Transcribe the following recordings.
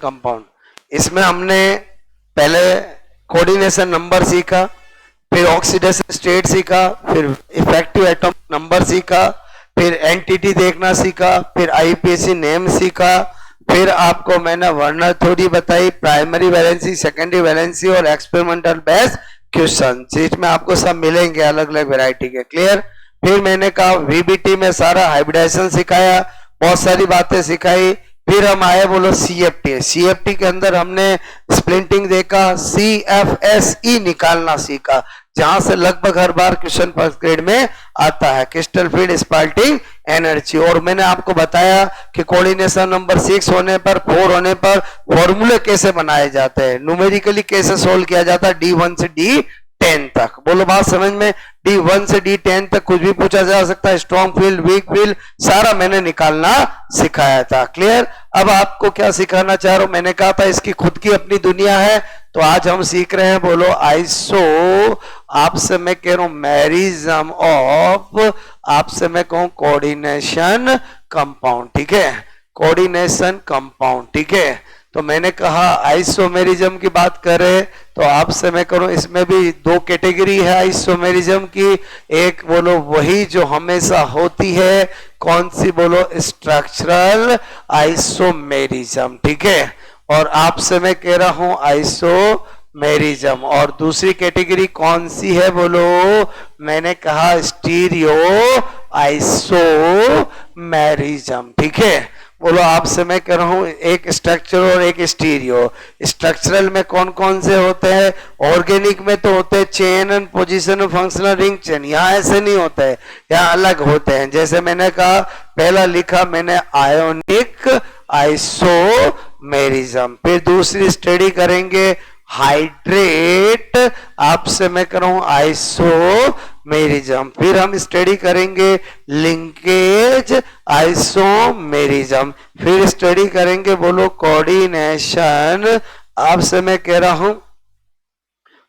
Compound. इसमें हमने पहले कोऑर्डिनेशन नंबर सीखा, फिर ऑक्सीडेशन स्टेट सीखा, फिर इफेक्टिव एटॉमिक नंबर सीखा, फिर एंटिटी देखना सीखा, फिर आईपीएसी नेम सीखा, फिर आपको मैंने वर्नर थ्योरी बताई, प्राइमरी वैलेंसी, सेकेंडरी वैलेंसी और एक्सपेरिमेंटल बेस्ड क्वेश्चन, जिसमें आपको सब मिलेंगे अलग अलग वैरायटी के। क्लियर। फिर मैंने कहा वीबीटी में सारा हाइब्रिडाइजेशन सिखाया, बहुत सारी बातें सिखाई। फिर हम आए बोलो सीएफटी। सीएफटी के अंदर हमने स्प्लिंटिंग देखा, सीएफएसई निकालना सीखा, जहां से लगभग हर बार क्वेश्चन फर्स्ट ग्रेड में आता है, क्रिस्टल फील्ड स्पार्टिंग एनर्जी। और मैंने आपको बताया कि कोऑर्डिनेशन नंबर 6 होने पर, 4 होने पर फॉर्मूले कैसे बनाए जाते हैं, न्यूमेरिकली कैसे सोल्व किया जाता है D1 से D10 तक। बोलो बात समझ में। D1 से D10 तक कुछ भी पूछा जा सकता है, स्ट्रॉन्ग फील्ड, वीक फील्ड, सारा मैंने निकालना सिखाया था। क्लियर। अब आपको क्या सिखाना चाह रहा हूं, मैंने कहा था इसकी खुद की अपनी दुनिया है, तो आज हम सीख रहे हैं बोलो आइसो, आपसे मैं कह रहा हूं मैरिज्म ऑफ, आपसे मैं कहूं कोऑर्डिनेशन कंपाउंड। ठीक है, कोऑर्डिनेशन कंपाउंड। ठीक है, तो मैंने कहा आइसोमेरिज्म की बात करें तो आपसे मैं करूं, इसमें भी दो कैटेगरी है आइसोमेरिज्म की। एक बोलो वही जो हमेशा होती है, कौन सी बोलो, स्ट्रक्चरल आइसोमेरिज्म। ठीक है, और आपसे मैं कह रहा हूं आइसोमेरिज्म। और दूसरी कैटेगरी कौन सी है बोलो, मैंने कहा स्टीरियो आइसोमेरिज्म। ठीक है, बोलो आपसे मैं कह रहा हूं एक स्ट्रक्चर और एक स्टीरियो। स्ट्रक्चरल में कौन कौन से होते हैं, ऑर्गेनिक में तो होते हैं chain and position functional ring chain, यहाँ ऐसे नहीं होते हैं, यहाँ अलग होते हैं। जैसे मैंने कहा, पहला लिखा मैंने आयोनिक आइसोमेरिज्म। फिर दूसरी स्टडी करेंगे हाइड्रेट, आपसे मैं कर रहा हूं आइसोमेरिज्म। फिर हम स्टडी करेंगे लिंकेज आइसोमेरिज्म। फिर स्टडी करेंगे बोलो कोऑर्डिनेशन, आपसे मैं कह रहा हूं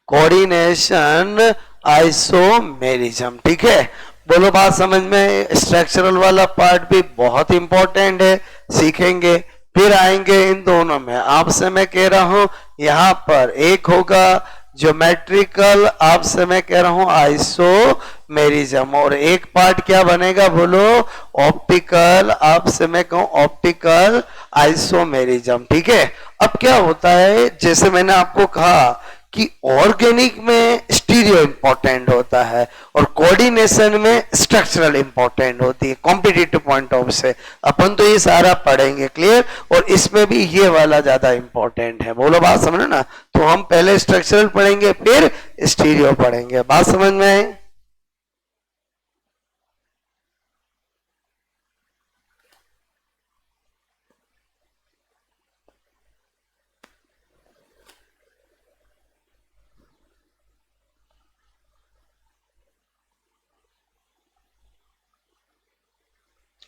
कोऑर्डिनेशन आइसोमेरिज्म। ठीक है, बोलो बात समझ में। स्ट्रक्चरल वाला पार्ट भी बहुत इंपॉर्टेंट है, सीखेंगे। फिर आएंगे इन दोनों में, आपसे मैं कह रहा हूं यहां पर एक होगा ज्योमेट्रिकल, आपसे मैं कह रहा हूं आइसोमेरिज्म, और एक पार्ट क्या बनेगा बोलो ऑप्टिकल, आपसे मैं कहूं ऑप्टिकल आइसोमेरिज्म। ठीक है, अब क्या होता है, जैसे मैंने आपको कहा कि ऑर्गेनिक में स्टीरियो इंपॉर्टेंट होता है और कोऑर्डिनेशन में स्ट्रक्चरल इंपॉर्टेंट होती है, कॉम्पिटिटिव पॉइंट ऑफ से अपन तो ये सारा पढ़ेंगे। क्लियर। और इसमें भी ये वाला ज्यादा इंपॉर्टेंट है, बोलो बात समझ ना। तो हम पहले स्ट्रक्चरल पढ़ेंगे फिर स्टीरियो पढ़ेंगे, बात समझ में है।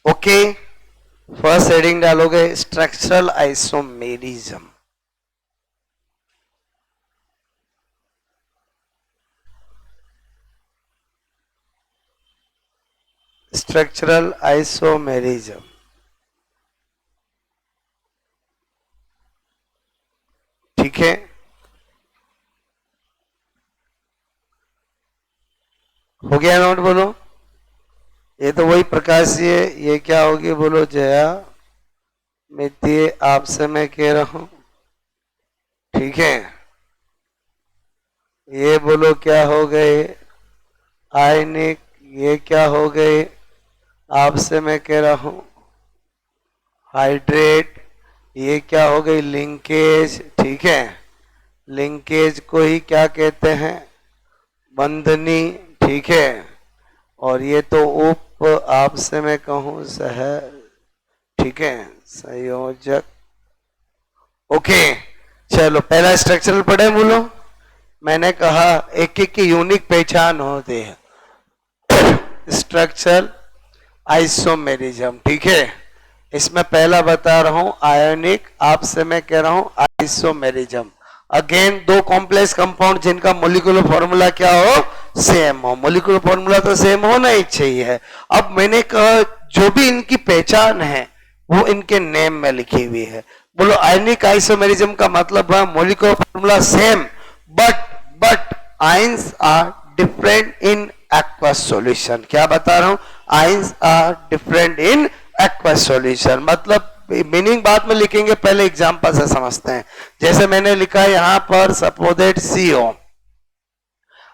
ओके, फर्स्ट हेडिंग डालोगे स्ट्रक्चरल आइसोमेरिज्म। Structural isomerism. ठीक है, हो गया नोट बोलो। ये तो वही प्रकाशीय, ये क्या होगी बोलो जया मितीय, आपसे मैं कह रहा हूं। ठीक है, ये बोलो क्या हो गए आयनिक, ये क्या हो गए, आपसे मैं कह रहा हूं हाइड्रेट, ये क्या हो गई लिंकेज। ठीक है, लिंकेज को ही क्या कहते हैं, बंधनी। ठीक है, और ये तो उप, आपसे मैं कहूं सह, ठीक है, संयोजक। ओके, चलो पहला स्ट्रक्चरल पढ़े बोलो। मैंने कहा एक एक की यूनिक पहचान होती है, स्ट्रक्चरल आइसोमेरिज्म। ठीक है, इसमें पहला बता रहा हूं आयोनिक, आपसे मैं कह रहा हूं आइसोमेरिज्म। अगेन दो कॉम्प्लेक्स कंपाउंड जिनका मोलिकुलर फॉर्मूला क्या हो, सेम हो। मोलिकुलर फॉर्मूला तो सेम होना ही चाहिए। अब मैंने कहा जो भी इनकी पहचान है वो इनके नेम में लिखी हुई है। बोलो आयनिक आइसोमेरिज्म का मतलब है molecular formula same but ions are different in aqueous solution. क्या बता रहा हूं? Ions are different in aqueous solution. मतलब मीनिंग बाद में लिखेंगे, पहले एग्जांपल से समझते हैं। जैसे मैंने लिखा है यहां पर सपोजेट CO,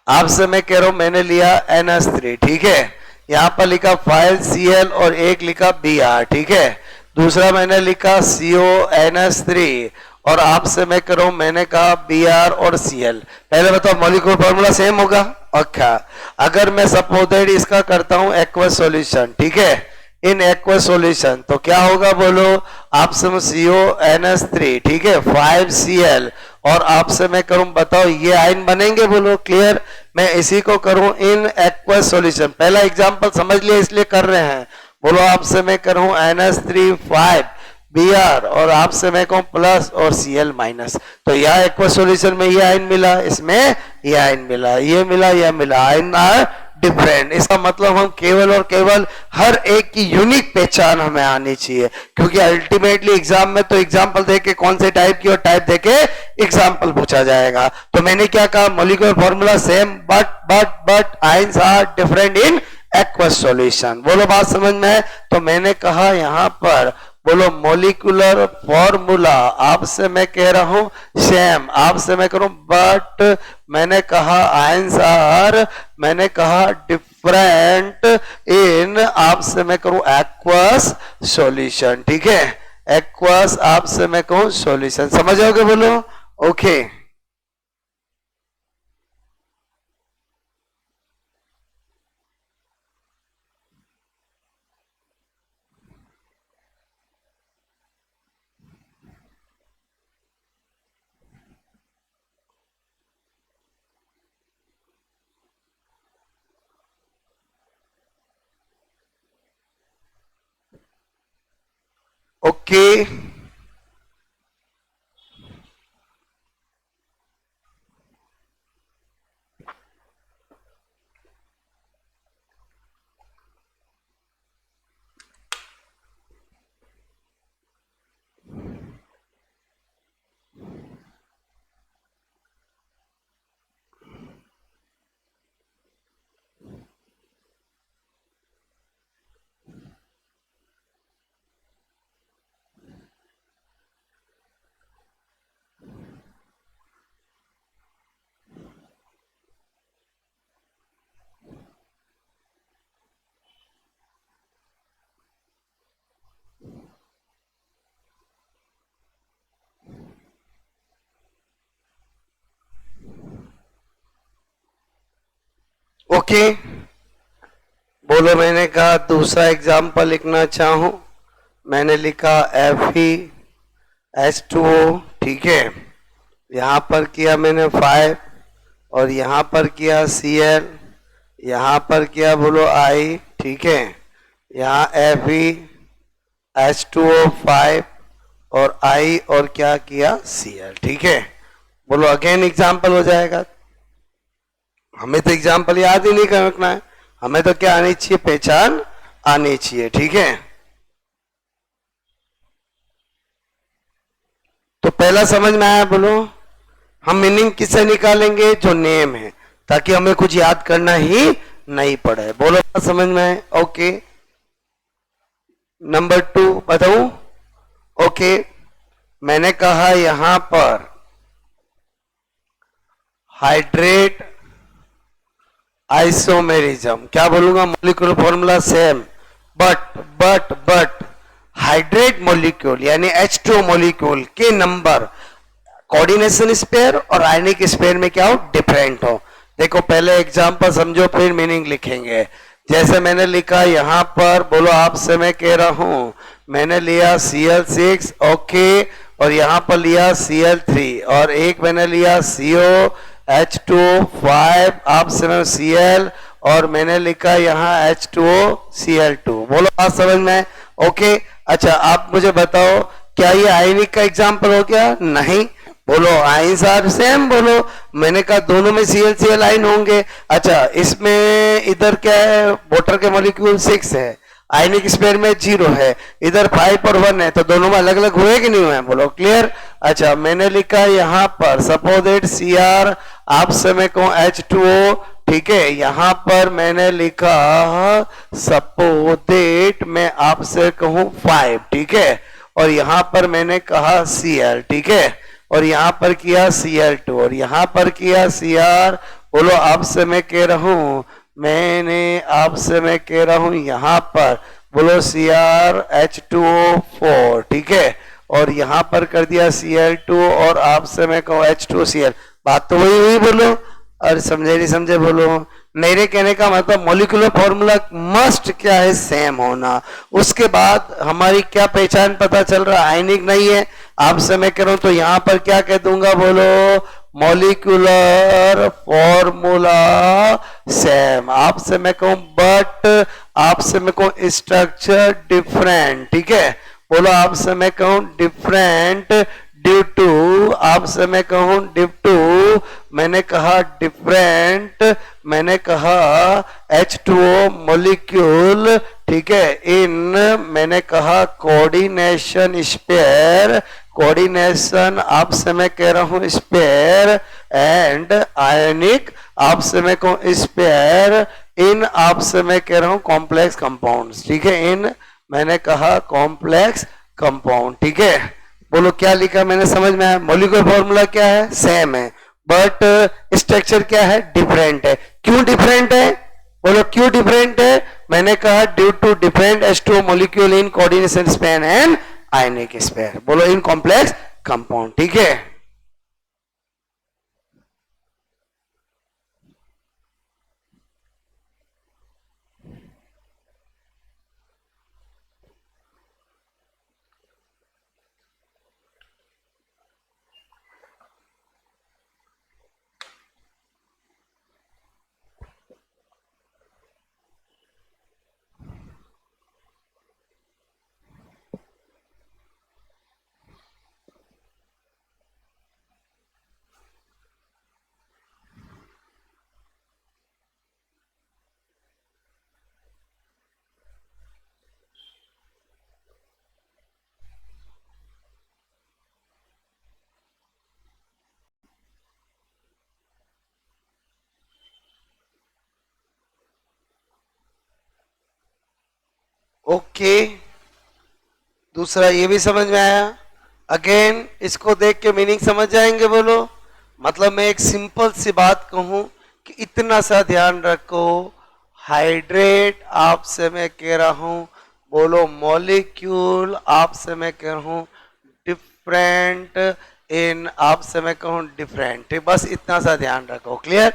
आपसे मैं कह रहा हूं मैंने लिया NH3, ठीक है। यहां पर लिखा 5Cl और एक लिखा Br, ठीक है। दूसरा मैंने लिखा CONH3 और आपसे मैं कह रहा हूं मैंने कहा Br और Cl। पहले बताओ मॉलिक्यूलर फॉर्मूला सेम होगा? अच्छा, अगर मैं सपोजेट इसका करता हूं एक्वस सॉल्यूशन, ठीक है, इन एक्वस सॉल्यूशन, तो क्या होगा बोलो? आपसे मैं CONH3, ठीक है, 5Cl और आपसे मैं करूं बताओ ये आयन बनेंगे? बोलो क्लियर। मैं इसी को करूं इन एक्वस सॉल्यूशन, पहला एग्जांपल समझ लिया इसलिए कर रहे हैं। बोलो आपसे मैं करूं NH3 5 Br और आपसे मैं कहूं प्लस और Cl माइनस, तो यह एक्वस सॉल्यूशन में ये आयन मिला, इसमें ये आयन मिला, ये मिला, यह मिला, आयन आर डिफरेंट। इसका मतलब हम केवल और केवल हर एक की यूनिक पहचान हमें आनी चाहिए, क्योंकि अल्टीमेटली एग्जाम में तो एग्जाम्पल देके कौन से टाइप की और टाइप देके एग्जाम्पल पूछा जाएगा। तो मैंने क्या कहा? Molecular formula same but ions are different in aqueous solution. बोलो बात समझ में है? तो मैंने कहा यहां पर बोलो मॉलिक्यूलर फॉर्मूला आपसे मैं कह रहा हूं सेम, आपसे मैं करूं बट मैंने कहा आयंस आर, मैंने कहा डिफरेंट इन, आपसे मैं करूं एक्वस सॉल्यूशन, ठीक है। एक्वस आपसे मैं कहूं सॉल्यूशन, समझ आओगे? बोलो ओके। ओके ओके बोलो। मैंने कहा दूसरा एग्जाम्पल लिखना चाहूं, मैंने लिखा FeH2O, ठीक है। यहां पर किया मैंने 5 और यहां पर किया Cl, यहां पर किया बोलो I, ठीक है। यहां FeH2O 5 और I और क्या किया Cl, ठीक है। बोलो अगेन एग्जाम्पल हो जाएगा। हमें तो एग्जाम्पल याद ही नहीं रखना है, हमें तो क्या आनी चाहिए? पहचान आनी चाहिए, ठीक है। तो पहला समझ में आया? बोलो हम मीनिंग किससे निकालेंगे? जो नेम है, ताकि हमें कुछ याद करना ही नहीं पड़े। बोलो समझ में आए? ओके। नंबर 2 बताऊं? ओके, मैंने कहा यहां पर हाइड्रेट आइसोमेरिज्म, क्या बोलूंगा? Molecular formula same but hydrate molecule यानी H2O मॉलिक्यूल के नंबर कोऑर्डिनेशन स्पेयर और आयनिक स्पेयर में क्या हो? डिफरेंट हो। देखो पहले एग्जांपल समझो फिर मीनिंग लिखेंगे। जैसे मैंने लिखा यहां पर, बोलो आपसे मैं कह रहा हूं मैंने लिया Cl6, ओके, और यहां पर लिया Cl3 और एक मैंने लिया COH2 5, आपसे मैं Cl और मैंने लिखा यहाँ H2O Cl2। बोलो बात समझ में? ओके। अच्छा आप मुझे बताओ क्या ये आयनिक का एग्जाम्पल हो गया? नहीं। बोलो आयंस आर सेम। बोलो मैंने कहा दोनों में Cl आयन होंगे। अच्छा इसमें इधर क्या है? वाटर के मॉलिक्यूल 6 है आयनिक स्पेयर में 0 है, इधर 5 और 1 है, तो दोनों में अलग अलग हुए कि नहीं हुए? बोलो क्लियर। अच्छा, मैंने लिखा यहाँ पर सपोज इट Cr, आपसे मैं कहूँ H2O, ठीक है। यहाँ पर मैंने लिखा सपोज इट मैं आपसे कहूँ 5, ठीक है। और यहाँ पर मैंने कहा Cl, ठीक है। और यहाँ पर किया Cl2 और यहाँ पर किया Cr। बोलो आपसे मैं कह रहा हूँ, मैंने आपसे मैं कह रहा हूं यहां पर बोलो CrH2O4, ठीक है। और यहां पर कर दिया Cl2 और आपसे मैं कहूँ H2Cl। बात तो वही हुई बोलो। और समझे नहीं समझे बोलो। मेरे कहने का मतलब मॉलिक्यूलर फॉर्मूला मस्ट क्या है? सेम होना। उसके बाद हमारी क्या पहचान पता चल रहा? आयनिक नहीं है। आपसे मैं कह रहा हूं तो यहां पर क्या कह दूंगा? बोलो मॉलिक्यूलर फॉर्मूला सेम। आपसे मैं कहूं बट आपसे मैं कहूं स्ट्रक्चर डिफरेंट, ठीक है। बोलो आपसे मैं कहूं डिफरेंट ड्यू टू, आपसे मैं कहूं ड्यू टू, मैंने कहा डिफरेंट, मैंने कहा H2O मॉलिक्यूल, ठीक है, इन मैंने कहा कोऑर्डिनेशन स्पेयर, कोऑर्डिनेशन आपसे मैं कह रहा हूं स्पेयर एंड आयनिक आपसे मैं कहूं स्पेयर इन आपसे मैं कह रहा हूं कॉम्प्लेक्स कंपाउंड्स, ठीक है। इन मैंने कहा कॉम्प्लेक्स कंपाउंड, ठीक है। बोलो क्या लिखा मैंने? समझ में आया? मॉलिक्यूलर फॉर्मूला क्या है? सेम है, बट स्ट्रक्चर क्या है? डिफरेंट है। क्यों डिफरेंट है? बोलो क्यों डिफरेंट है? मैंने कहा due to different H2O molecule in coordination sphere and ionic sphere. बोलो इन कॉम्प्लेक्स कंपाउंड, ठीक है। ओके, दूसरा ये भी समझ में आया। अगेन इसको देख के मीनिंग समझ जाएंगे। बोलो मतलब मैं एक सिंपल सी बात कहूं कि इतना सा ध्यान रखो, हाइड्रेट आपसे मैं कह रहा हूं, बोलो मॉलिक्यूल आपसे मैं कह रहा हूं डिफरेंट इन आपसे मैं कहूं डिफरेंट, बस इतना सा ध्यान रखो। क्लियर?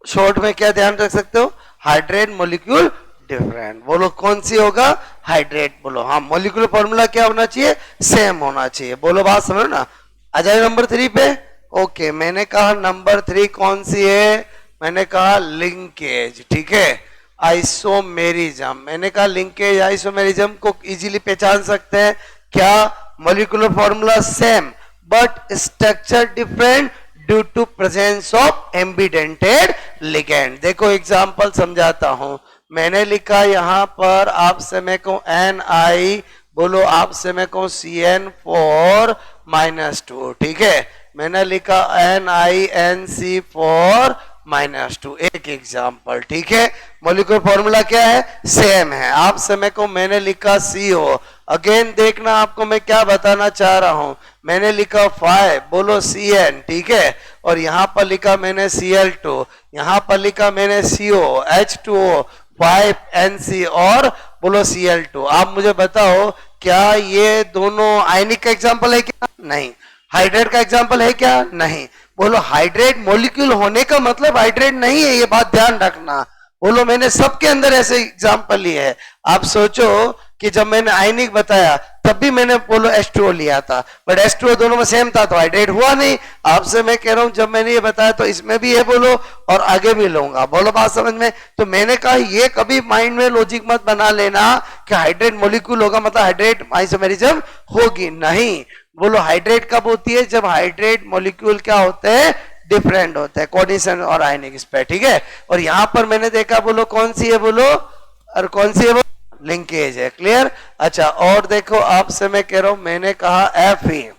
शॉर्ट में क्या ध्यान रख सकते हो? Hydrate molecule different. बोलो कौन सी होगा? हाइड्रेट। बोलो हाँ, मॉलिक्यूलर फॉर्मूला क्या होना चाहिए? सेम होना चाहिए। बोलो बात समझो ना। आ जाए नंबर 3 पे। ओके, मैंने कहा नंबर 3 कौन सी है? मैंने कहा लिंकेज, ठीक है, आइसोमेरिज्म। मैंने कहा लिंकेज आइसोमेरिज्म को इजीली पहचान सकते हैं क्या? Molecular formula same but structure different due to presence of ambidentate ligand. देखो एग्जांपल समझाता हूं। मैंने लिखा यहां पर आपसे मैं कहूं Ni, बोलो आपसे मैं कहूं CN4-2, ठीक है। मैंने लिखा NiNC4-2, एक एग्जांपल, ठीक है। मॉलिक्यूलर फॉर्मूला क्या है? सेम है। आपसे मैं कहूं मैंने लिखा CO। अगेन देखना आपको मैं क्या बताना चाह रहा हूं। मैंने लिखा 5, बोलो CN, ठीक है। और यहां पर लिखा मैंने Cl2, यहां पर लिखा मैंने CO, H2O, 5NC और बोलो Cl2। आप मुझे बताओ क्या ये दोनों आयनिक का एग्जांपल है क्या? नहीं। हाइड्रेट का एग्जांपल है क्या? नहीं। बोलो हाइड्रेट मॉलिक्यूल होने का मतलब हाइड्रेट नहीं है, ये बात ध्यान रखना। बोलो मैंने सबके अंदर ऐसे एग्जांपल लिए है। आप सोचो कि जब मैंने आयनिक बताया तब भी मैंने बोलो H2O लिया था, बट H2O दोनों में सेम था तो हाइड्रेट हुआ नहीं। आपसे मैं कह रहा हूं जब मैंने ये बताया तो इसमें भी है बोलो और आगे भी लूंगा। बोलो बात समझ में? तो मैंने कहा ये कभी माइंड में लॉजिक मत बना लेना कि हाइड्रेट मॉलिक्यूल होगा मतलब हाइड्रेट आइसोमेरिज्म होगी, नहीं। बोलो हाइड्रेट कब होती है? जब हाइड्रेट मॉलिक्यूल क्या होते हैं? डिफरेंट होते हैं, कोऑर्डिनेशन और आयनिक स्पेयर, ठीक है। और यहां पर मैंने देखा बोलो कौन सी है? बोलो और कौन सी है? लिंकेज है। क्लियर? अच्छा, और देखो आपसे मैं कह रहा हूं, मैंने कहा Fe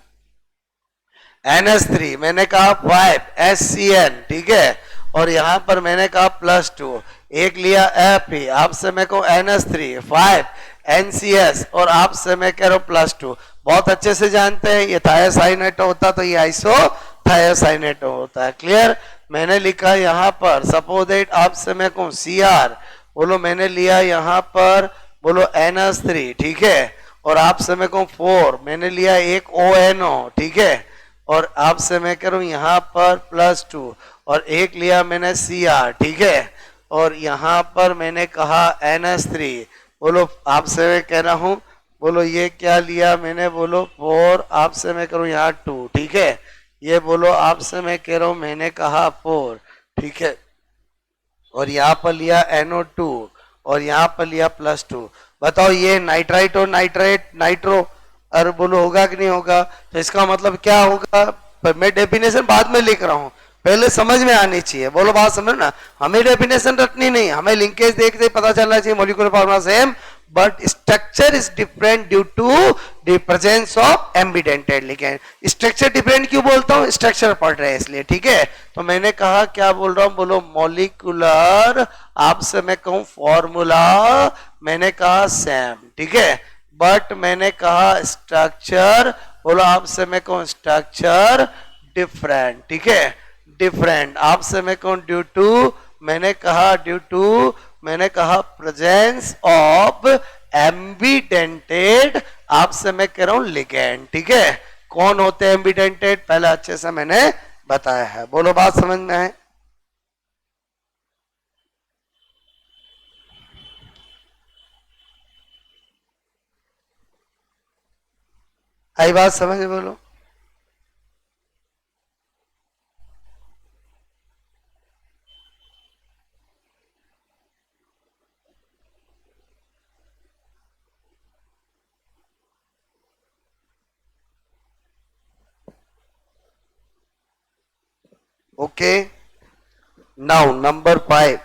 NH3, मैंने कहा 5 SCN, ठीक है, और यहां पर मैंने कहा +2, एक लिया Fe, आपसे मैं कहूं NH3 5 NCS, और आपसे मैं कह रहा हूं +2। बहुत अच्छे से जानते हैं ये थायोसाइनेटो होता तो ये आइसो थायोसाइनेटो होता है। क्लियर? मैंने लिखा यहां पर सपोज दैट आपसे मैं कहूं Cr, बोलो मैंने लिया यहां पर बोलो NH3, ठीक है, और आपसे मैं कहूं 4, मैंने लिया एक ONO, ठीक है, और आपसे मैं कह रहा हूं यहां पर +2, और एक लिया मैंने Cr, ठीक है, और यहां पर मैंने कहा NH3, बोलो आपसे मैं कह रहा हूं, बोलो ये क्या लिया मैंने, बोलो 4, आपसे मैं करूं यहाँ 2, ठीक है, ये बोलो आपसे मैं कह रहा हूं मैंने कहा 4, ठीक है, और यहाँ पर लिया NO2, और यहाँ पर लिया +2। बताओ ये नाइट्राइट और नाइट्रेट नाइट्रो, अरे बोलो होगा कि नहीं होगा? तो इसका मतलब क्या होगा? पर मैं डेफिनेशन बाद में लिख रहा हूं, पहले समझ में आनी चाहिए। बोलो बात समझ ना, हमें डेफिनेशन रटनी नहीं, हमें लिंकेज देखते पता चलना चाहिए molecular formula same but structure is different due to the presence of ambidentate ligand. Structure different क्यों बोलता हूं? स्ट्रक्चर पढ़ रहे हैं इसलिए, ठीक है। तो मैंने कहा क्या बोल रहा हूं, बोलो मॉलिक्यूलर, आपसे मैं कहूं फॉर्मूला, मैंने कहा सेम, ठीक है, बट मैंने कहा स्ट्रक्चर, बोलो आपसे मैं कहूं स्ट्रक्चर डिफरेंट, ठीक है, डिफरेंट, आपसे मैं कहूं ड्यू टू, मैंने कहा ड्यू टू, मैंने कहा प्रेजेंस ऑफ एम्बिडेंटेड, आपसे मैं कह रहा हूं लिगेंड, ठीक है। कौन होते हैं एम्बिडेंटेड? पहले अच्छे से मैंने बताया है। बोलो बात समझ में है? आई बात समझ में? बोलो। ओके, नाउ नंबर 5,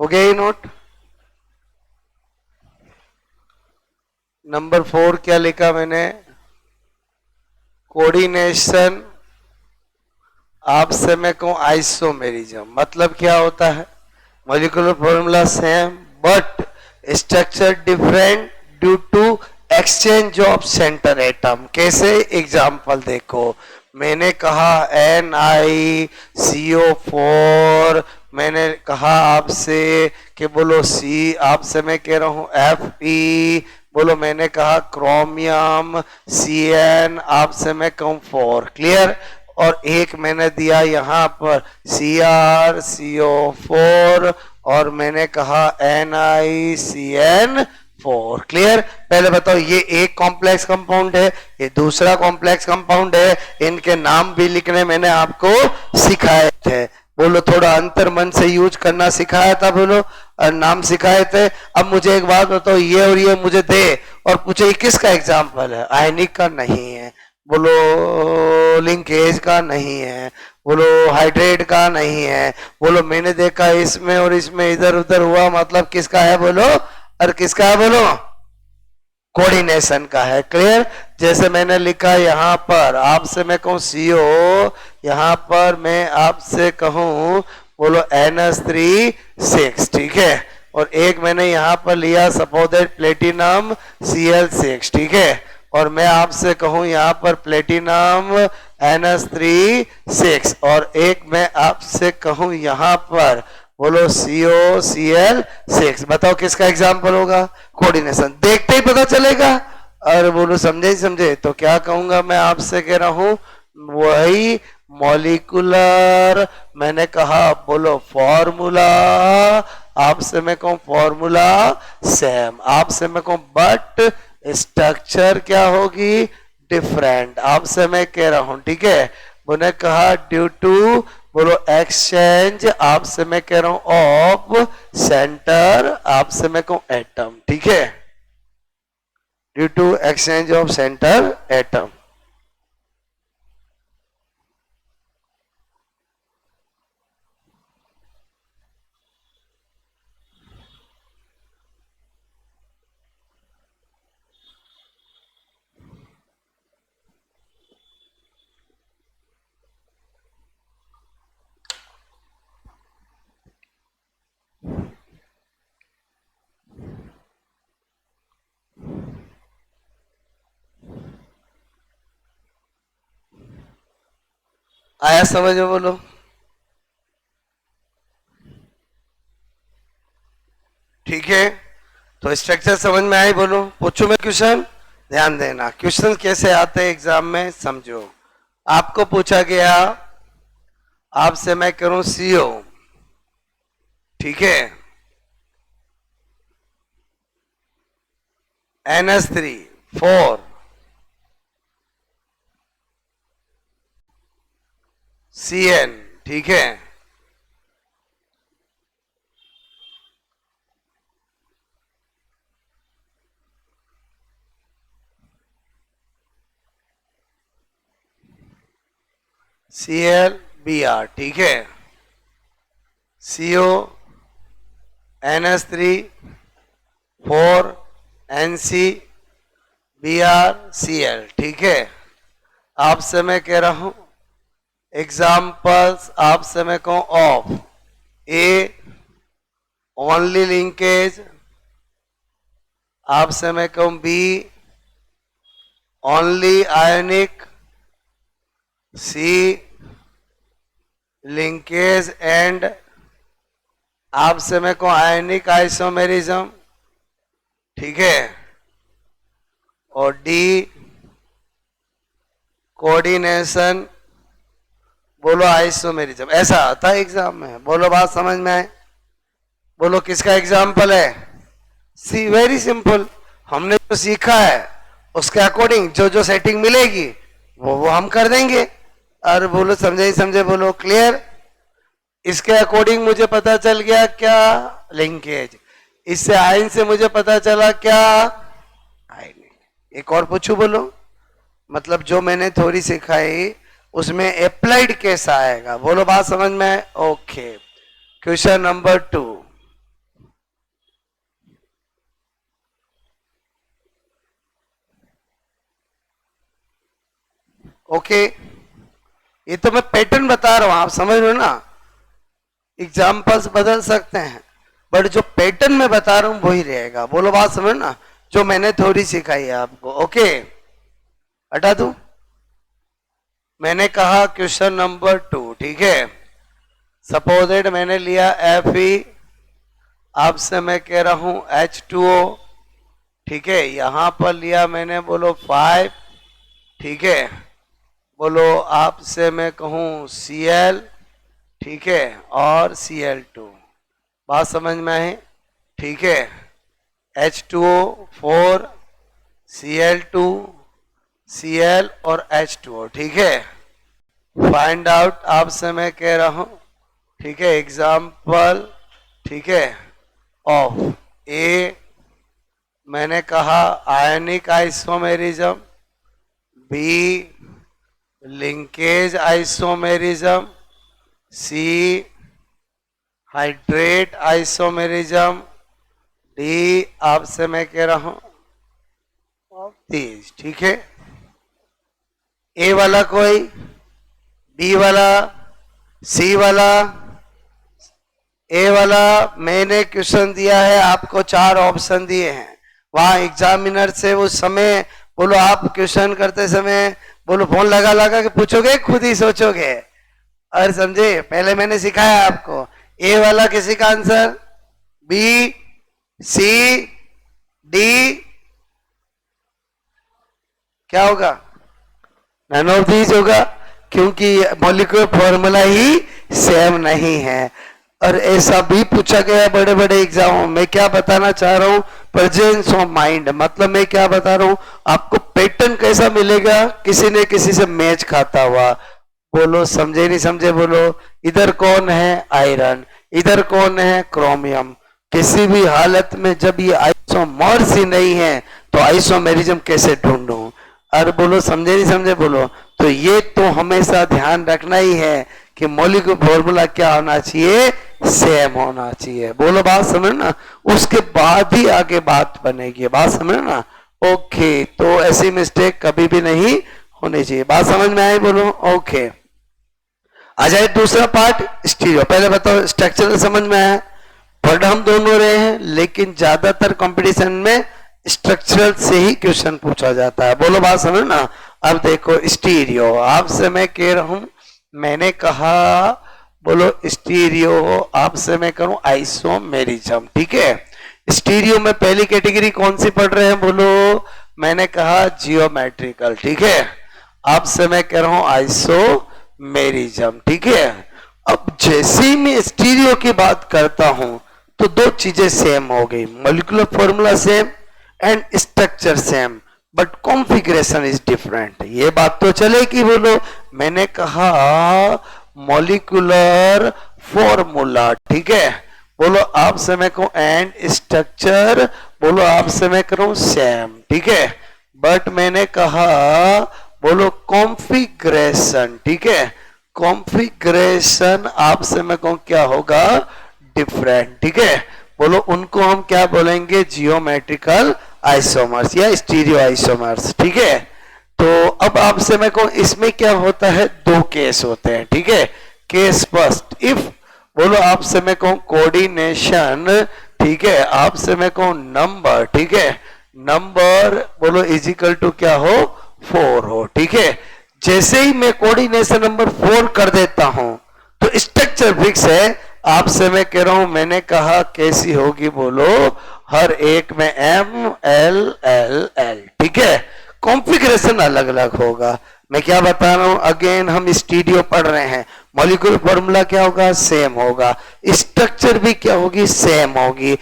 हो गया ये नोट? नंबर 4 क्या लिखा मैंने? कोऑर्डिनेशन, आपसे मैं कहूं आइसोमेरिज्म। मतलब क्या होता है? Molecular formula same but structure different due to exchange of center atom. कैसे? एग्जांपल देखो, मैंने कहा NiCO4, मैंने कहा आपसे कि बोलो C, आपसे मैं कह रहा हूं Fe, बोलो मैंने कहा क्रोमियम Cn, आपसे मैं कहूं 4। क्लियर? और एक मैंने दिया यहां पर CrCO4, और मैंने कहा NiCN4। क्लियर? पहले बताओ, ये एक कॉम्प्लेक्स कंपाउंड है, ये दूसरा कॉम्प्लेक्स कंपाउंड है, इनके नाम भी लिखने मैंने आपको सिखाए थे। बोलो थोड़ा अंतर मन से यूज करना सिखाया था, बोलो नाम सिखाए थे। अब मुझे एक बात बताओ, ये और ये मुझे दे और पूछे ये किसका एग्जाम्पल है? आयनिक का नहीं है, बोलो लिंकेज का नहीं है, बोलो हाइड्रेट का नहीं है, बोलो मैंने देखा इसमें और इसमें इधर उधर हुआ, मतलब किसका है? बोलो, और किसका है? बोलो कोऑर्डिनेशन का है। क्लियर? जैसे मैंने लिखा यहां पर, आपसे मैं कहूं CO, यहां पर मैं आपसे कहूं बोलो NH3 6, ठीक है, और एक मैंने यहां पर लिया सपोज दैट प्लेटिनम Cl6, ठीक है, और मैं आपसे कहूं यहां पर प्लेटिनम NH3 6, और एक मैं आपसे कहूं यहां पर बोलो COCl6। बताओ किसका एग्जाम्पल होगा? कोऑर्डिनेशन देखते ही पता चलेगा। और बोलो समझे ही समझे? तो क्या कहूंगा मैं आपसे, कह रहा हूं वही मॉलिक्यूलर, मैंने कहा बोलो फॉर्मूला, आपसे मैं कहूं फॉर्मूला सेम, आपसे मैं कहूं बट स्ट्रक्चर क्या होगी? डिफरेंट, आपसे मैं कह रहा हूं, ठीक है। मैंने कहा ड्यू टू, बोलो एक्सचेंज, आपसे मैं कह रहा हूं ऑफ सेंटर, आपसे मैं कहूं एटम, ठीक है, due to exchange of center atom. आया समझ में? बोलो। ठीक है, तो स्ट्रक्चर समझ में आई? बोलो। पूछू मैं क्वेश्चन? ध्यान देना, क्वेश्चन कैसे आते हैं एग्जाम में समझो। आपको पूछा गया, आपसे मैं करूं सीओ, ठीक है, NH3 4 CN, ठीक है, ClBr, ठीक है, CO NH3 4 NCBrCl, ठीक है। आपसे मैं कह रहा हूं एग्जाम्पल्स, आपसे मैं कहूं ऑफ ए ओनली लिंकेज, आपसे मैं कहूं B only ionic, C linkage and आपसे मैं कहूं आयनिक आइसोमेरिज्म, ठीक है, और डी कोऑर्डिनेशन, बोलो आइसोमेरिज्म। ऐसा आता है एग्जाम में, बोलो बात समझ में आए? बोलो किसका एग्जाम्पल है? सी, वेरी सिंपल। हमने जो सीखा है उसके अकॉर्डिंग जो जो सेटिंग मिलेगी वो हम कर देंगे। और बोलो समझे ही समझे? बोलो क्लियर? इसके अकॉर्डिंग मुझे पता चल गया क्या? लिंकेज। इससे आयन से मुझे पता चला क्या? आयनिक। एक और पूछू? बोलो। मतलब जो मैंने थोड़ी सिखाई उसमें अप्लाइड कैसा आएगा? बोलो बात समझ में? Okay, question number 2। ओके, ये तो मैं पैटर्न बता रहा हूं, आप समझ रहे हो ना? एग्जाम्पल्स बदल सकते हैं बट जो पैटर्न में बता रहा हूं वही रहेगा। बोलो बात समझ ना, जो मैंने थोड़ी सिखाई है आपको। ओके, हटा दूं? मैंने कहा क्वेश्चन नंबर 2, ठीक है। सपोजेड मैंने लिया Fe, आपसे मैं कह रहा हूं H2O, ठीक है, यहां पर लिया मैंने बोलो 5, ठीक है, बोलो आपसे मैं कहूं Cl, ठीक है, और Cl2। बात समझ में आए? ठीक है, H2O 4 Cl2 Cl और H2O, ठीक है। फाइंड आउट आपसे मैं कह रहा हूं, ठीक है, एग्जाम्पल, ठीक है, ऑफ ए मैंने कहा आयनिक आइसोमेरिज्म, बी लिंकेज आइसोमेरिज्म, सी हाइड्रेट आइसोमेरिज्म, डी आपसे मैं कह रहा हूं तेज, ठीक है। ए वाला कोई, बी वाला, सी वाला, ए वाला मैंने क्वेश्चन दिया है आपको, 4 ऑप्शन दिए हैं। वहां एग्जामिनर से उस समय बोलो, आप क्वेश्चन करते समय बोलो फोन लगा लगा के पूछोगे, खुद ही सोचोगे? और समझे? पहले मैंने सिखाया आपको। ए वाला किसी का आंसर, बी सी डी क्या होगा? नन ऑफ दीज होगा, क्योंकि मॉलिक्यूलर फॉर्मूला ही सेम नहीं है। और ऐसा भी पूछा गया है बड़े बड़े एग्जामों में। क्या बताना चाह रहा हूं? Presence of mind. मतलब मैं क्या बता रहा हूं आपको, पैटर्न कैसा मिलेगा, किसी ने किसी से मैच खाता हुआ। बोलो समझे नहीं समझे? बोलो। इधर कौन है? आयरन, इधर कौन है? क्रोमियम। किसी भी हालत में जब ये आइसोमर्स ही नहीं है तो आइसोमेरिज्म कैसे ढूंढूं? और बोलो समझे नहीं समझे? बोलो। तो ये तो हमेशा ध्यान रखना ही है कि मॉलिक्यूलर फॉर्मूला क्या होना चाहिए? सेम होना चाहिए। बोलो बात समझ ना, उसके बाद ही आगे बात बनेगी। बात समझ ना? ओके, तो ऐसी मिस्टेक कभी भी नहीं होनी चाहिए। बात समझ में आई? बोलो। ओके, आ जाए दूसरा पार्ट, स्टीरियो। पहले बताओ स्ट्रक्चरल समझ में आया? पढ़ हम दोनों रहे हैं, लेकिन ज्यादातर कंपटीशन में स्ट्रक्चरल से ही क्वेश्चन पूछा जाता है। बोलो बात समझ ना। अब देखो स्टीरियो, आपसे मैं कह रहा हूं मैंने कहा बोलो स्टीरियो, आपसे मैं करूं आइसोमेरिज्म, ठीक है। स्टीरियो में पहली कैटेगरी कौन सी पढ़ रहे हैं बोलो, मैंने कहा जियोमेट्रिकल, ठीक है। आपसे मैं कह रहा हूं आइसोमेरिज्म, ठीक है। अब जैसे ही मैं स्टीरियो की बात करता हूं तो दो चीजें सेम हो गई, molecular formula same and structure same, but configuration is different. ये बात तो चलेगी बोलो। मैंने कहा मॉलिक्यूलर फॉर्मूला, ठीक है, बोलो आपसे मैं कहूं एंड स्ट्रक्चर, बोलो आपसे मैं करूं सेम, ठीक है। बट मैंने कहा बोलो कॉन्फ़िगरेशन, ठीक है, कॉन्फ़िगरेशन आपसे मैं कहूं क्या होगा, डिफरेंट, ठीक है। बोलो उनको हम क्या बोलेंगे, जियोमेट्रिकल आइसोमर्स या स्टीरियो आइसोमर्स, ठीक है। तो अब आपसे मैं कहूं इसमें क्या होता है, दो केस होते हैं, ठीक है। केस फर्स्ट, इफ बोलो आपसे मैं कहूं कोऑर्डिनेशन, ठीक है, आपसे मैं कहूं नंबर, ठीक है, नंबर बोलो इज इक्वल टू क्या हो, 4 हो, ठीक है। जैसे ही मैं कोऑर्डिनेशन नंबर 4 कर देता हूं तो स्ट्रक्चर फिक्स है। आपसे मैं कह रहा हूं, मैंने कहा कैसी होगी बोलो, हर एक में M L L L, ठीक है। कॉन्फ़िगरेशन अलग अलग होगा। मैं क्या बता रहा हूं, अगेन हम स्टीरियो पढ़ रहे हैं, मॉलिक्यूलर फॉर्मूला क्या होगा, सेम होगा, स्ट्रक्चर भी क्या होगी, सेम होगी,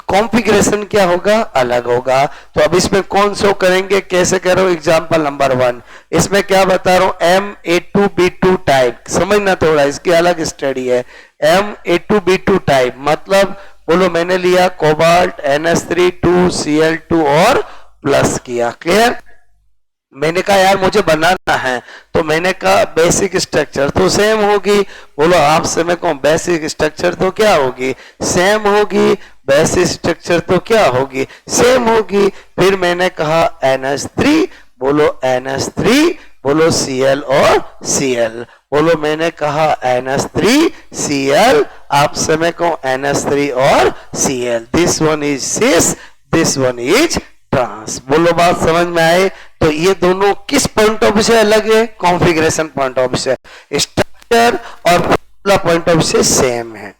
कॉन्फ़िगरेशन क्या होगा, अलग होगा। तो अब इसमें कौन सो करेंगे, कैसे कह रहा हूं, एग्जांपल नंबर 1, इसमें क्या बता रहा हूं, M A2B2 टाइप, समझना थोड़ा, इसकी अलग स्टडी है। M A2B2 टाइप मतलब बोलो मैंने लिया कोबाल्ट NH3 2Cl2 और प्लस किया, क्लियर। मैंने कहा यार मुझे बनाना है, तो मैंने कहा बेसिक स्ट्रक्चर तो सेम होगी, बोलो आपसे मैं कहूं बेसिक स्ट्रक्चर तो क्या होगी, सेम होगी, बेसिक स्ट्रक्चर तो क्या होगी, सेम होगी। फिर मैंने कहा NH3, बोलो NH3, बोलो Cl और Cl, बोलो मैंने कहा NH3 Cl, आपसे मैं कहूं NH3 और Cl, this one is cis, this one is trans. बोलो बात समझ में आए। तो ये दोनों किस पॉइंट ऑफ व्यू से अलग है, कॉन्फ़िगरेशन पॉइंट ऑफ व्यू से, स्ट्रक्चर और फॉर्मूला पॉइंट ऑफ व्यू से सेम है।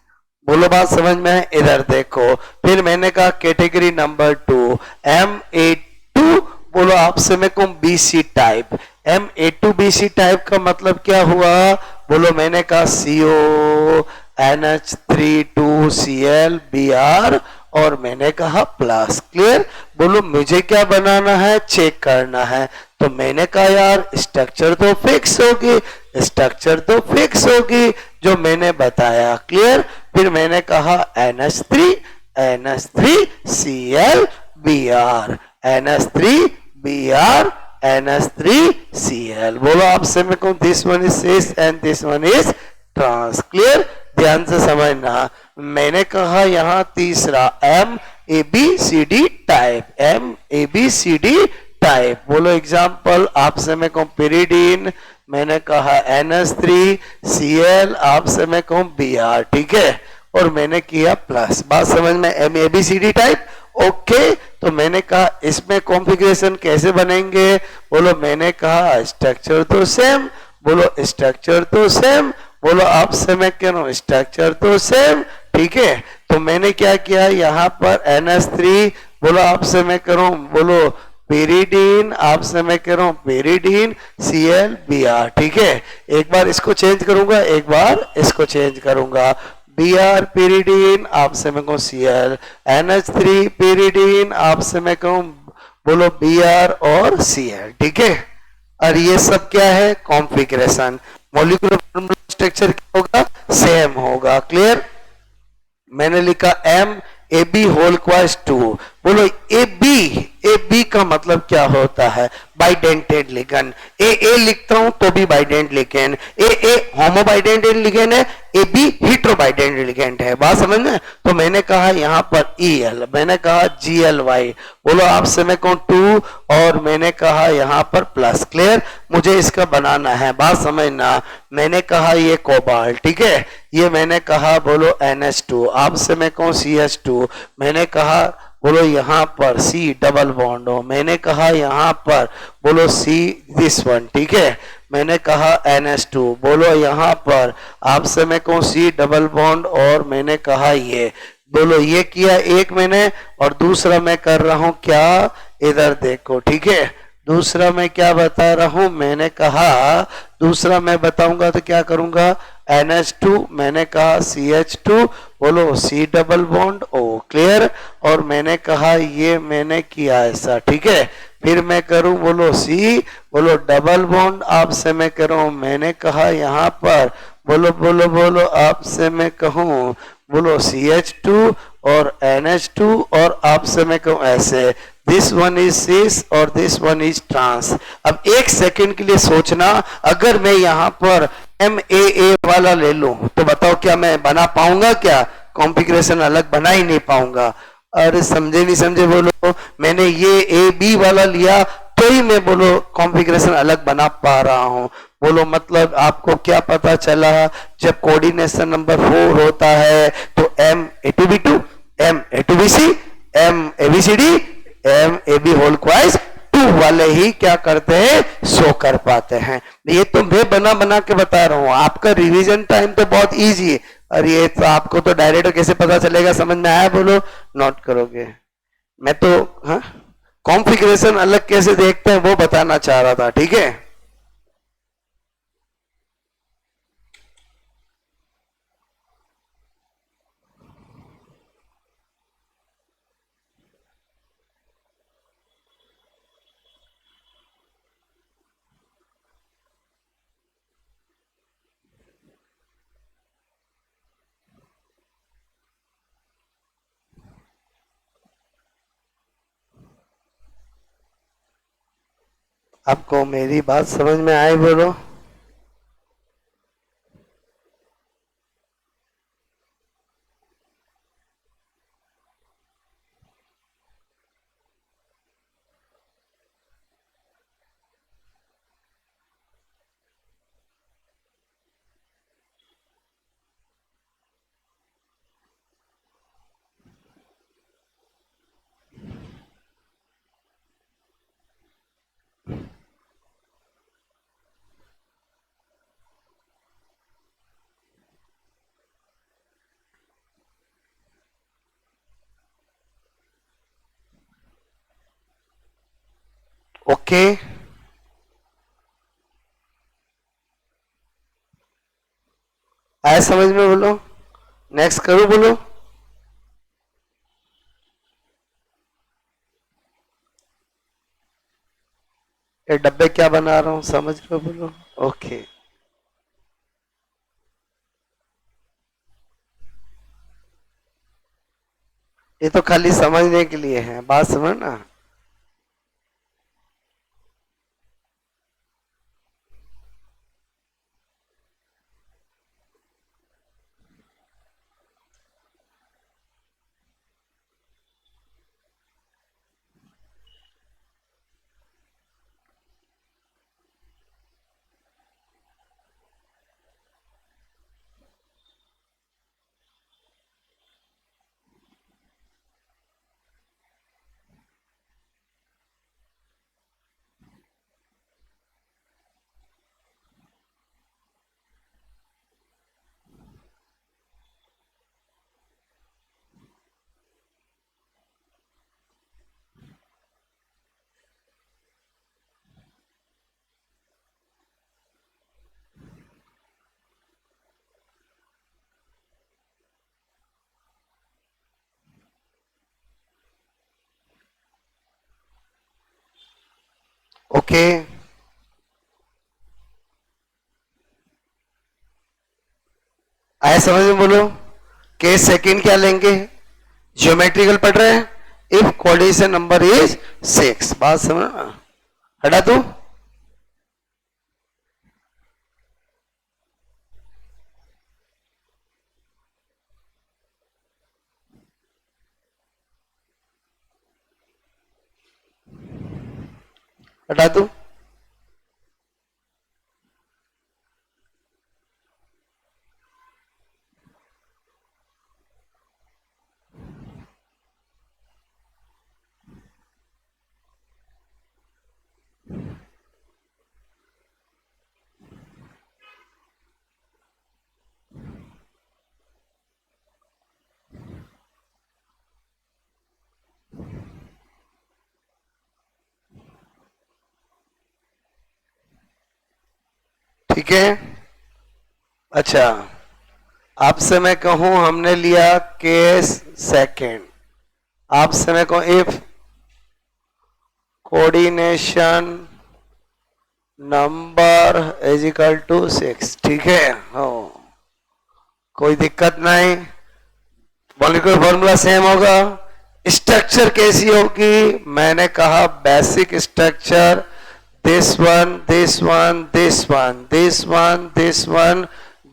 बोलो बात समझ में आए। इधर देखो, फिर मैंने कहा कैटेगरी नंबर 2 Ma2, बोलो आपसे मैं कहूं BC type, Ma2 BC type का मतलब क्या हुआ, बोलो मैंने कहा CO NH3 2Cl Br और मैंने कहा प्लस, क्लियर। बोलो मुझे क्या बनाना है, चेक करना है, तो मैंने कहा यार स्ट्रक्चर तो फिक्स होगी, स्ट्रक्चर तो फिक्स होगी जो मैंने बताया, क्लियर। फिर मैंने कहा NH3 Cl Br, NH3 Br NH3 Cl, बोलो आपसे मैं कहूं this one is cis and this one is trans, clear. ध्यान से समझना, मैंने कहा यहां तीसरा MABCD टाइप, MABCD टाइप, बोलो एग्जांपल आपसे मैं कहूं पिरिडीन, मैंने कहा NH3 Cl, आपसे मैं कहूं Br, ठीक है, और मैंने किया प्लस। बात समझ में, MABCD टाइप, ओके। तो मैंने कहा इसमें कॉन्फ़िगरेशन कैसे बनेंगे, बोलो मैंने कहा स्ट्रक्चर तो सेम, बोलो स्ट्रक्चर तो सेम, बोलो आपसे मैं कह रहा हूं स्ट्रक्चर तो सेम, ठीक है। तो मैंने क्या किया, यहां पर NH3, बोलो आपसे मैं कह रहा हूं, बोलो पेरिडीन, आपसे मैं कह रहा हूं पेरिडीन Cl Br, ठीक है। एक बार इसको चेंज करूंगा, एक बार इसको चेंज करूंगा, Br पेरिडीन, आपसे मैं कहूं Cl, NH3 पेरिडीन, आपसे मैं कहूं बोलो Br और Cl, ठीक है। और ये सब क्या है, कॉन्फ़िगरेशन। मॉलिक्यूलर स्ट्रक्चर क्या होगा, सेम होगा, क्लियर। मैंने लिखा MAB होल क्वास 2, बोलो AB का मतलब क्या होता है, बाइडेंटेड लिगेंड। AA लिखता हूं तो भी बाइडेंट लिगेंड, AA होमोबाइडेंटेड लिगेंड है, AB हेटेरोबाइडेंटेड लिगेंड है, बात समझ में। तो मैंने कहा यहां पर EL, मैंने कहा GLY, बोलो आपसे मैं कहूं 2 और मैंने कहा यहां पर प्लस, क्लियर। मुझे इसका बनाना है, बात समझना। मैंने कहा ये कोबाल्ट, ठीक है, ये मैंने कहा बोलो NH2, आपसे मैं कहूं CH2, मैंने कहा बोलो यहाँ पर सी डबल बॉन्ड हो, मैंने कहा यहाँ पर बोलो सी दिस वन, ठीक है। मैंने कहा NH2, बोलो यहाँ पर आपसे मैं कहूँ सी डबल बॉन्ड, और मैंने कहा ये, बोलो ये किया एक मैंने, और दूसरा मैं कर रहा हूँ क्या, इधर देखो, ठीक है। दूसरा मैं क्या बता रहा हूं, मैंने कहा दूसरा मैं बताऊंगा तो क्या करूंगा, NH2, मैंने कहा CH2, बोलो C double bond O, clear. और मैंने कहा ये मैंने किया ऐसा, ठीक है। फिर मैं करूं बोलो C, बोलो डबल बॉन्ड, आपसे मैं करूं, मैंने कहा यहाँ पर बोलो बोलो बोलो, आपसे मैं कहूं बोलो CH2 और NH2, और आपसे मैं कहूं ऐसे, दिस वन इज सिस और दिस वन इज ट्रांस। अब एक सेकंड के लिए सोचना, अगर मैं यहाँ पर MAA वाला ले लूं तो बताओ क्या मैं बना पाऊंगा, क्या कॉन्फ़िगरेशन अलग बना ही नहीं पाऊंगा। अरे समझे नहीं समझे बोलो, मैंने ये AB वाला लिया तो ही मैं बोलो कॉन्फ़िगरेशन अलग बना पा रहा हूं। बोलो मतलब आपको क्या पता चला, जब कोऑर्डिनेशन नंबर 4 होता है तो M A to B2, M A to B C, M ABCD, MAB whole choice 2 वाले ही क्या करते हैं, शो कर पाते हैं। ये तो मैं बना बना के बता रहा हूं, आपका रिवीजन टाइम तो बहुत इजी है, और ये तो आपको तो डायरेक्ट कैसे पता चलेगा, समझ में आया बोलो, नोट करोगे। मैं तो हाँ कॉन्फ़िगरेशन अलग कैसे देखते हैं वो बताना चाह रहा था, ठीक है। आपको मेरी बात समझ में आई बोलो। ओके, आया समझ में बोलो, नेक्स्ट करो बोलो। ये डब्बे क्या बना रहा हूं समझ लो बोलो। ओके, ये तो खाली समझने के लिए है, बात समझना। ओके, आया समझ में बोलो। केस सेकंड क्या लेंगे, ज्योमेट्रिकल पढ़ रहे हैं, इफ कोऑर्डिनेशन नंबर इज 6, बात समझना। हटा तू, हटा तू। ठीक है। अच्छा, आपसे मैं कहूं हमने लिया केस सेकेंड, आपसे मैं कहूं if coordination number is equal to 6, ठीक है। हो, कोई दिक्कत नहीं, मॉलिक्यूलर फॉर्मूला सेम होगा। स्ट्रक्चर कैसी होगी, मैंने कहा basic structure this one this one this one this one this one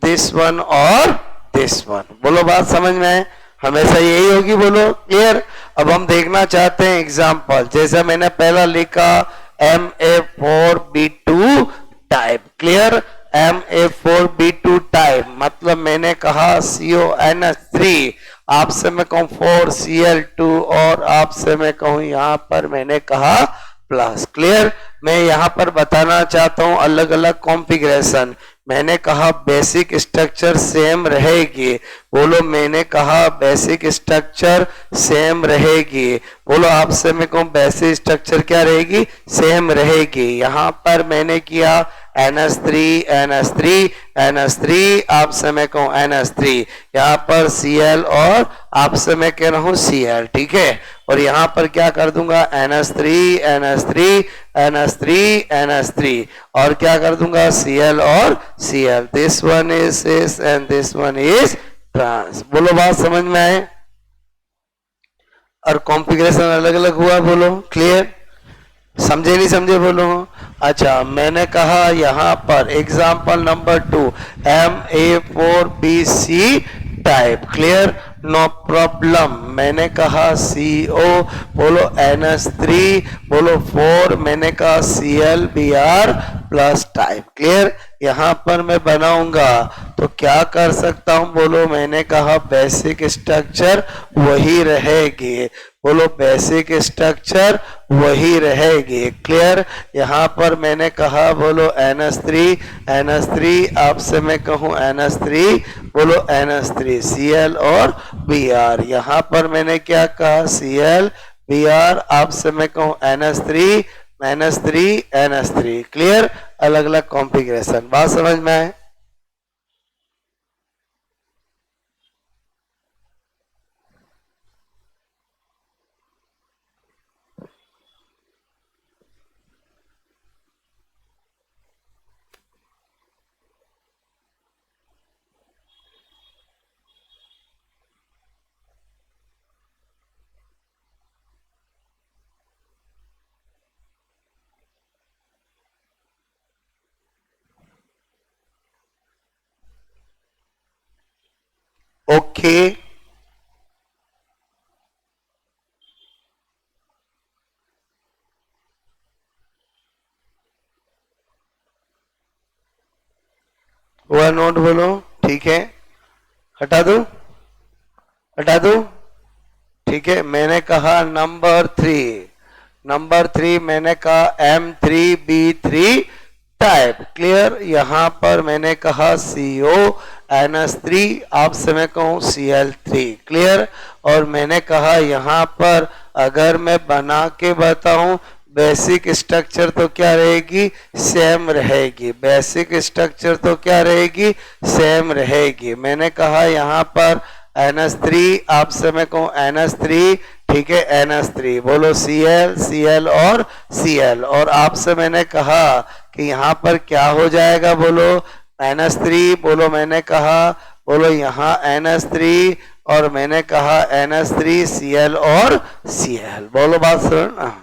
this one और दिस वन। बोलो बात समझ में है, हमेशा यही होगी, बोलो क्लियर। अब हम देखना चाहते हैं एग्जांपल, जैसे मैंने पहला लिखा Ma4B2 type, clear. Ma4B2 type मतलब मैंने कहा CONH3, आपसे मैं कहूं 4Cl2 और आपसे मैं कहूं यहां पर मैंने कहा प्लस, क्लियर। मैं यहां पर बताना चाहता हूं अलग अलग कॉन्फ़िगरेशन। मैंने कहा बेसिक स्ट्रक्चर सेम रहेगी, बोलो मैंने कहा बेसिक स्ट्रक्चर सेम रहेगी, बोलो आपसे मैं कहूं बेसिक स्ट्रक्चर क्या रहेगी, सेम रहेगी। यहां पर मैंने किया NH3 NH3 NH3, आपसे मैं कहूं NH3, यहाँ पर Cl और आपसे मैं कह रहा हूं Cl, ठीक है। और यहाँ पर क्या कर दूंगा NH3 NH3 NH3 NH3 और क्या कर दूंगा Cl और Cl, this one is cis and this one is trans. बोलो बात समझ में आए, और कॉन्फ़िगरेशन अलग अलग हुआ, बोलो क्लियर, समझे नहीं समझे बोलो। अच्छा, मैंने कहा यहां पर example number 2 Ma4BC type, clear, no problem. मैंने कहा CO, बोलो NH3, बोलो 4, मैंने कहा ClBr प्लस टाइप, क्लियर। यहां पर मैं बनाऊंगा तो क्या कर सकता हूं, बोलो मैंने कहा बेसिक स्ट्रक्चर वही रहेगी, बोलो बेसिक स्ट्रक्चर वही रहेगी, क्लियर। यहां पर मैंने कहा बोलो NH3 आपसे मैं कहूं NH3, बोलो NH3 Cl और Br, यहां पर मैंने क्या कहा Cl Br, आपसे मैं कहूं NH3 क्लियर। अलग अलग कॉन्फ़िगरेशन, बात समझ में आए। ओके, हुआ नोट, बोलो ठीक है, हटा दो हटा दो, ठीक है। मैंने कहा नंबर थ्री मैंने कहा M3B3 टाइप, क्लियर। यहां पर मैंने कहा CO NH3, आपसे मैं कहूं Cl3, क्लियर। और मैंने कहा यहां पर अगर मैं बना के बताऊं बेसिक स्ट्रक्चर तो क्या रहेगी, सेम रहेगी, बेसिक स्ट्रक्चर तो क्या रहेगी, सेम रहेगी। मैंने कहा यहाँ पर NH3, आपसे मैं कहूं NH3, ठीक है NH3, बोलो Cl और Cl, और आपसे मैंने कहा कि यहाँ पर क्या हो जाएगा, बोलो NH3, बोलो मैंने कहा, बोलो यहाँ NH3 और मैंने कहा NH3 Cl और Cl, बोलो बात सुन।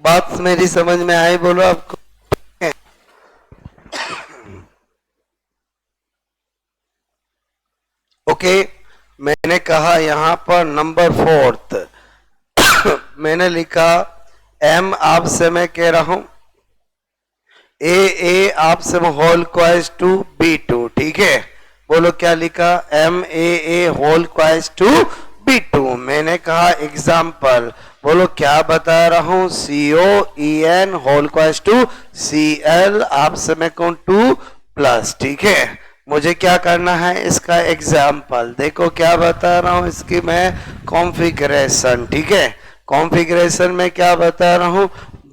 बात मेरी समझ में आई, बोलो आपको। ओके, मैंने कहा यहां पर नंबर 4 मैंने लिखा m आपसे मैं कह रहा हूं a आपसे मैं होल क्वाइज टू b2, ठीक है। बोलो क्या लिखा, m होल क्वाइज टू b2। मैंने कहा एग्जाम्पल, बोलो क्या बता रहा हूं, COEN होल क्वाइज टू Cl आपसे मैं कहूं 2 प्लस, ठीक है। मुझे क्या करना है, इसका एग्जाम्पल देखो क्या बता रहा हूं, इसकी मैं कॉन्फ़िगरेशन, ठीक है। कॉन्फ़िगरेशन में क्या बता रहा हूं,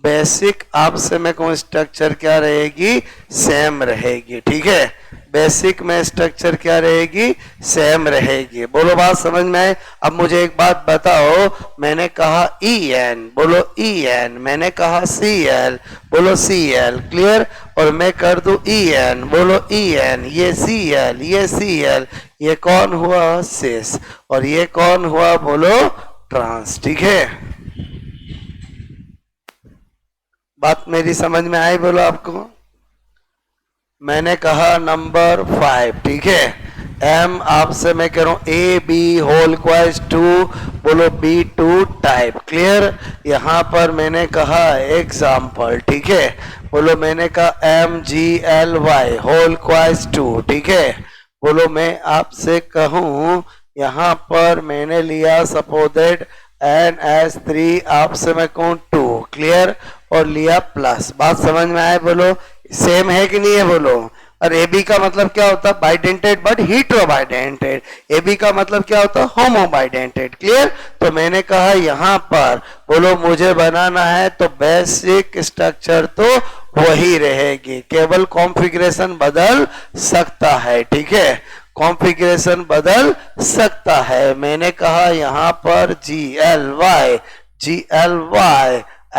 बेसिक आपसे मैं कहूं स्ट्रक्चर क्या रहेगी, सेम रहेगी, ठीक है। बेसिक में स्ट्रक्चर क्या रहेगी, सेम रहेगी। बोलो बात समझ में आए। अब मुझे एक बात बताओ, मैंने कहा EN, बोलो EN, मैंने कहा CL, बोलो CL, क्लियर। और मैं कर दूं EN, बोलो EN, ये CL, ये CL, ये कौन हुआ, सिस, और ये कौन हुआ, बोलो ट्रांस, ठीक है। बात मेरी समझ में आई, बोलो आपको। मैंने कहा नंबर 5, ठीक है। M आपसे मैं कह रहा हूं AB होल क्वाइज 2, बोलो B2 टाइप, क्लियर। यहां पर मैंने कहा एग्जाम्पल, ठीक है। बोलो मैंने कहा MGLY होल क्वाइज 2, ठीक है। बोलो मैं आपसे कहूं यहां पर मैंने लिया सपोजेड NH3 आपसे मैं कहूं 2, क्लियर, और लिया प्लस। बात समझ में आए, बोलो सेम है कि नहीं है, बोलो। और AB का मतलब क्या होता है, बाइडेंटेड बट हीट्रोबाइडेंटेड। AB का मतलब क्या होता है, होमोबाइडेंटेड, क्लियर। तो मैंने कहा यहां पर बोलो मुझे बनाना है तो बेसिक स्ट्रक्चर तो वही रहेगी, केवल कॉन्फ़िगरेशन बदल सकता है, ठीक है। कॉन्फ़िगरेशन बदल सकता है। मैंने कहा यहां पर GLY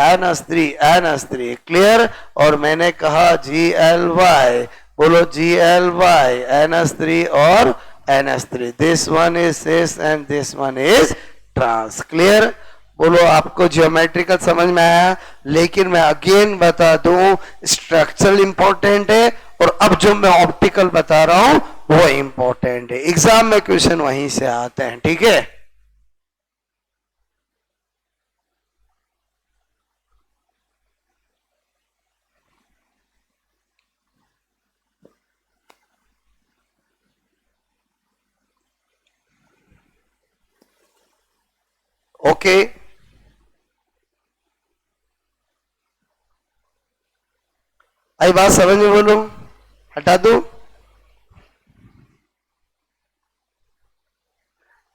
NH3 क्लियर। और मैंने कहा GLY, बोलो GLY NH3 और NH3, this one is cis and this one is trans, clear. बोलो आपको ज्योमेट्रिकल समझ में आया। लेकिन मैं अगेन बता दूं, स्ट्रक्चरल इंपॉर्टेंट है और अब जो मैं ऑप्टिकल बता रहा हूं वो इंपॉर्टेंट है। एग्जाम में क्वेश्चन वहीं से आते हैं, ठीक है। ओके, आई बात समझ में, बोलो हटा दो।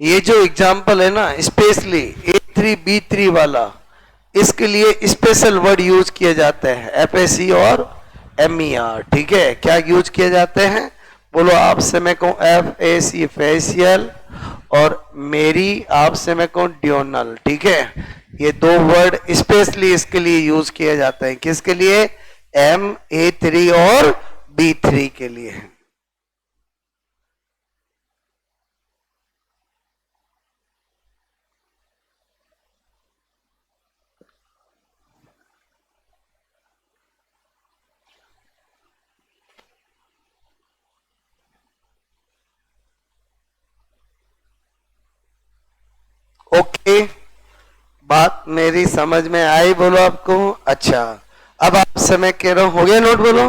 ये जो एग्जाम्पल है ना, स्पेशली A3B3 वाला, इसके लिए स्पेशल वर्ड यूज किए जाते हैं, FAC और MER, ठीक है। क्या यूज किए जाते हैं, बोलो आपसे मैं कहूं FAC फेशियल और मेरी आपसे मैं कहूं ड्योनल, ठीक है। ये दो वर्ड स्पेशली इसके लिए यूज किए जाते हैं, किसके लिए, MA3 और B3 के लिए। ओके, बात मेरी समझ में आई, बोलो आपको। अच्छा, अब आपसे मैं कह रहा हूं, हो गया नोट, बोलो।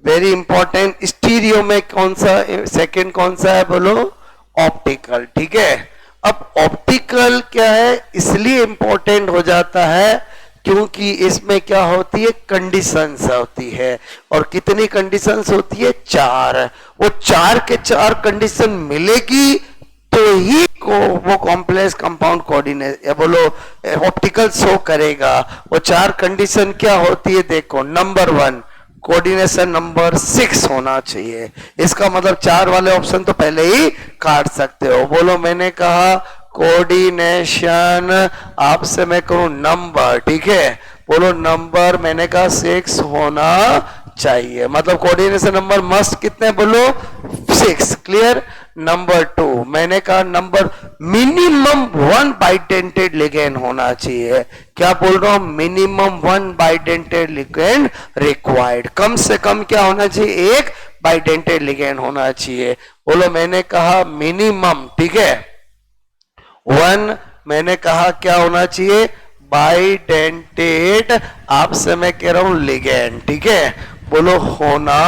वेरी इंपॉर्टेंट, स्टीरियो में कौन सा सेकंड कौन सा है, बोलो ऑप्टिकल, ठीक है। अब ऑप्टिकल क्या है, इसलिए इंपॉर्टेंट हो जाता है क्योंकि इसमें क्या होती है, कंडीशंस होती है। और कितनी कंडीशंस होती है, 4। वो 4 के 4 कंडीशन मिलेगी तो ही को वो कॉम्प्लेक्स कंपाउंड कोऑर्डिनेट या बोलो ऑप्टिकल शो करेगा। वो 4 कंडीशन क्या होती है, देखो। नंबर 1, कोऑर्डिनेशन नंबर 6 होना चाहिए। इसका मतलब 4 वाले ऑप्शन तो पहले ही काट सकते हो। बोलो मैंने कहा कोऑर्डिनेशन आपसे मैं कहूं नंबर, ठीक है। बोलो नंबर मैंने कहा 6 होना चाहिए, मतलब कोऑर्डिनेशन नंबर मस्ट कितने, बोलो 6, क्लियर। नंबर 2 मैंने कहा नंबर मिनिमम 1 बाइडेंटेड लिगेंड होना चाहिए। क्या बोल रहा हूं, मिनिमम 1 बाइडेंटेड लिगेंड रिक्वायर्ड, कम से कम क्या होना चाहिए, 1 बाइडेंटेड लिगेंड होना चाहिए। बोलो मैंने कहा मिनिमम, ठीक है, 1 मैंने कहा क्या होना चाहिए, बाइडेंटेट, आपसे मैं कह रहा हूं लिगेंड, ठीक है, बोलो होना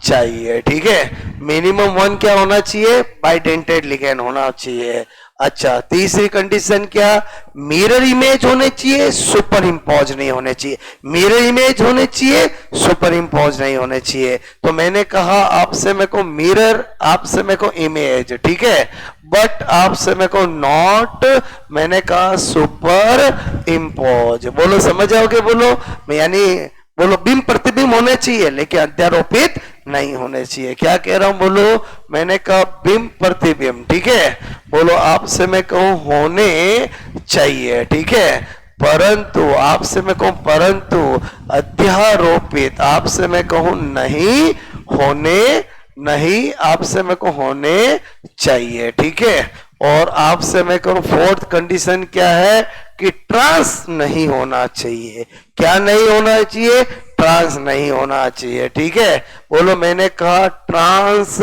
चाहिए, ठीक है। मिनिमम 1 क्या होना चाहिए, बाइडेंटेट लिगेंड होना चाहिए। अच्छा, तीसरी कंडीशन क्या, मिरर इमेज होने चाहिए, सुपर इम्पोज नहीं होने चाहिए। मिरर इमेज होने चाहिए, सुपर इम्पोज नहीं होने चाहिए। तो मैंने कहा आपसे मेरे को मिरर, आपसे मेरे को इमेज, ठीक है, बट आपसे मेरे को नॉट, मैंने कहा सुपर इम्पोज। बोलो समझ आओगे, बोलो यानी बोलो बिंब प्रतिबिंब होने चाहिए लेकिन अध्यारोपित नहीं होने चाहिए। क्या कह रहा हूं, बोलो मैंने कहा बिंब प्रतिबिंब, ठीक है, बोलो आपसे मैं कहूं होने चाहिए, ठीक है, परंतु आपसे मैं कहूं परंतु अध्यारोपित, आपसे मैं कहूं नहीं होने, नहीं आपसे मैं को होने चाहिए, ठीक है। और आपसे मैं कहूं फोर्थ कंडीशन क्या है कि ट्रांस नहीं होना चाहिए। क्या नहीं होना चाहिए, ट्रांस नहीं होना चाहिए, ठीक है। बोलो मैंने कहा ट्रांस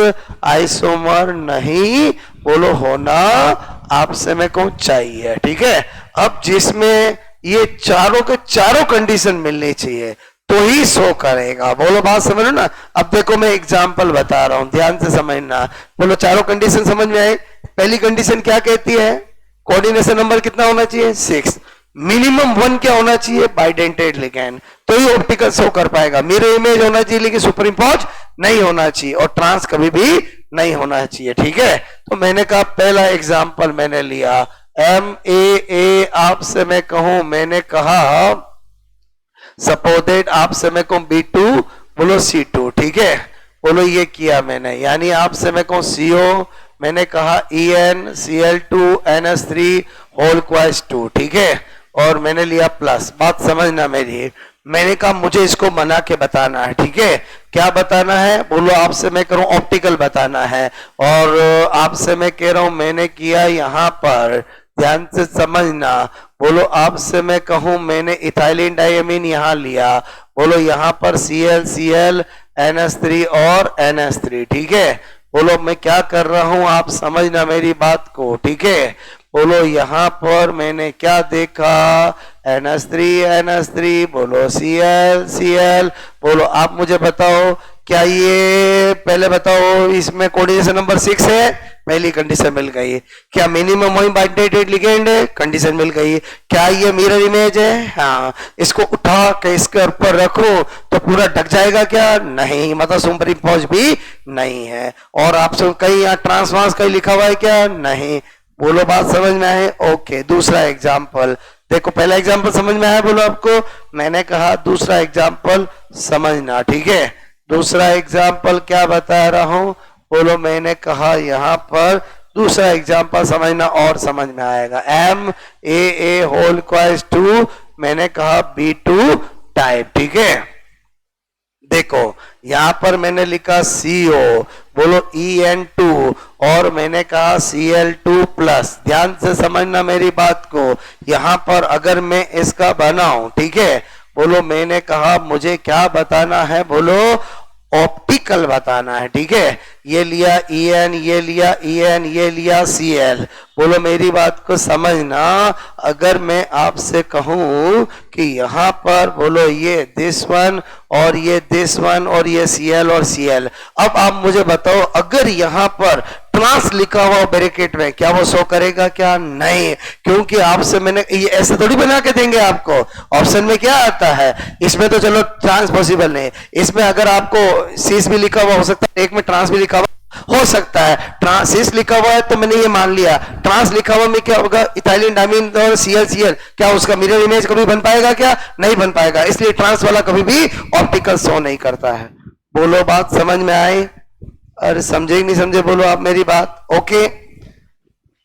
आइसोमर नहीं, बोलो होना आपसे मैं कहूं चाहिए, ठीक है। अब जिसमें ये चारों के चारों कंडीशन मिलनी चाहिए तो ही शो करेगा। बोलो बात समझ लो ना। अब देखो मैं एग्जांपल बता रहा हूं, ध्यान से समझना। बोलो चारों कंडीशन समझ में आए। पहली कंडीशन क्या कहती है, कोऑर्डिनेशन नंबर कितना होना चाहिए, 6। मिनिमम 1 क्या होना चाहिए, बाइडेंटेट लिगेंड, तो ही ऑप्टिकल शो कर पाएगा। मिरर इमेज होना चाहिए लेकिन सुपर इम्पोज नहीं होना चाहिए, और ट्रांस कभी भी नहीं होना चाहिए, ठीक है। तो मैंने कहा पहला एग्जाम्पल मैंने लिया MAA, आपसे मैं कहूं, मैंने कहा सपोर्टेड, आपसे मैं कहूं B2, बोलो C2, ठीक है। बोलो ये किया मैंने, यानी आपसे मैं कहूं CO, मैंने कहा EnCl2 NH3 होल क्वाइस 2, ठीक है, और मैंने लिया प्लस। बात समझना मेरी, मैंने कहा मुझे इसको बना के बताना है, ठीक है। क्या बताना है, बोलो आपसे मैं कह रहा हूं ऑप्टिकल बताना है, और आपसे मैं कह रहा हूं मैंने किया यहां पर, ध्यान से समझना। बोलो आपसे मैं कहूं मैंने इथाइलिन डायमीन यहां लिया, बोलो यहां पर Cl NH3 और NH3, ठीक है। बोलो मैं क्या कर रहा हूं, आप समझना मेरी बात को, ठीक है। बोलो यहां पर मैंने क्या देखा, NH3 बोलो Cl, बोलो आप मुझे बताओ क्या ये, पहले बताओ इसमें कोऑर्डिनेशन नंबर 6 है, पहली कंडीशन मिल गई। क्या मिनिमम वही बाइडेंटेट लिगेंड है, कंडीशन मिल गई। क्या ये मिरर इमेज है, हाँ। इसको उठा के इसके ऊपर रखो तो पूरा ढक जाएगा क्या, नहीं, मतलब सुपर इम्पोज भी नहीं है। और आपसे कहीं यहाँ ट्रांसवांस कहीं लिखा हुआ है क्या, नहीं। बोलो बात समझ में आए, ओके। दूसरा एग्जाम्पल देखो, पहला एग्जाम्पल समझ में आया, बोलो आपको, मैंने कहा दूसरा एग्जाम्पल समझना, ठीक है। दूसरा एग्जाम्पल क्या बता रहा हूं, बोलो मैंने कहा यहां पर दूसरा एग्जाम्पल समझना और समझ में आएगा। MAA होल क्वाइस 2, मैंने कहा B2 टाइप, ठीक है। देखो यहां पर मैंने लिखा CO, बोलो En2, और मैंने कहा Cl2 प्लस। ध्यान से समझना मेरी बात को, यहां पर अगर मैं इसका बनाऊं, ठीक है, बोलो मैंने कहा मुझे क्या बताना है, बोलो ऑप्टिकल बताना है, ठीक है। ये लिया En, ये लिया En, ये लिया Cl। बोलो मेरी बात को समझना, अगर मैं आपसे कहूं कि यहां पर बोलो ये दिस वन और ये दिस वन और ये Cl और Cl, अब आप मुझे बताओ अगर यहां पर ट्रांस लिखा हुआ ब्रैकेट में, क्या वो शो करेगा क्या, नहीं, क्योंकि आपसे मैंने ये ऐसे थोड़ी बना के देंगे आपको। ऑप्शन में क्या आता है, इसमें तो चलो ट्रांस पॉसिबल नहीं, इसमें अगर आपको सीस भी लिखा हुआ हो सकता है, एक में ट्रांस भी लिखा हुआ हो सकता है। ट्रांसिस लिखा हुआ है तो मैंने ये मान लिया, ट्रांस लिखा हुआ में क्या होगा, इथाइलिन डाइमीन और Cl, क्या उसका मिरर इमेज कभी बन पाएगा क्या, नहीं बन पाएगा, इसलिए ट्रांस वाला कभी भी ऑप्टिकल शो नहीं करता है। बोलो बात समझ में आई, अरे समझे ही नहीं समझे, बोलो आप मेरी बात, ओके।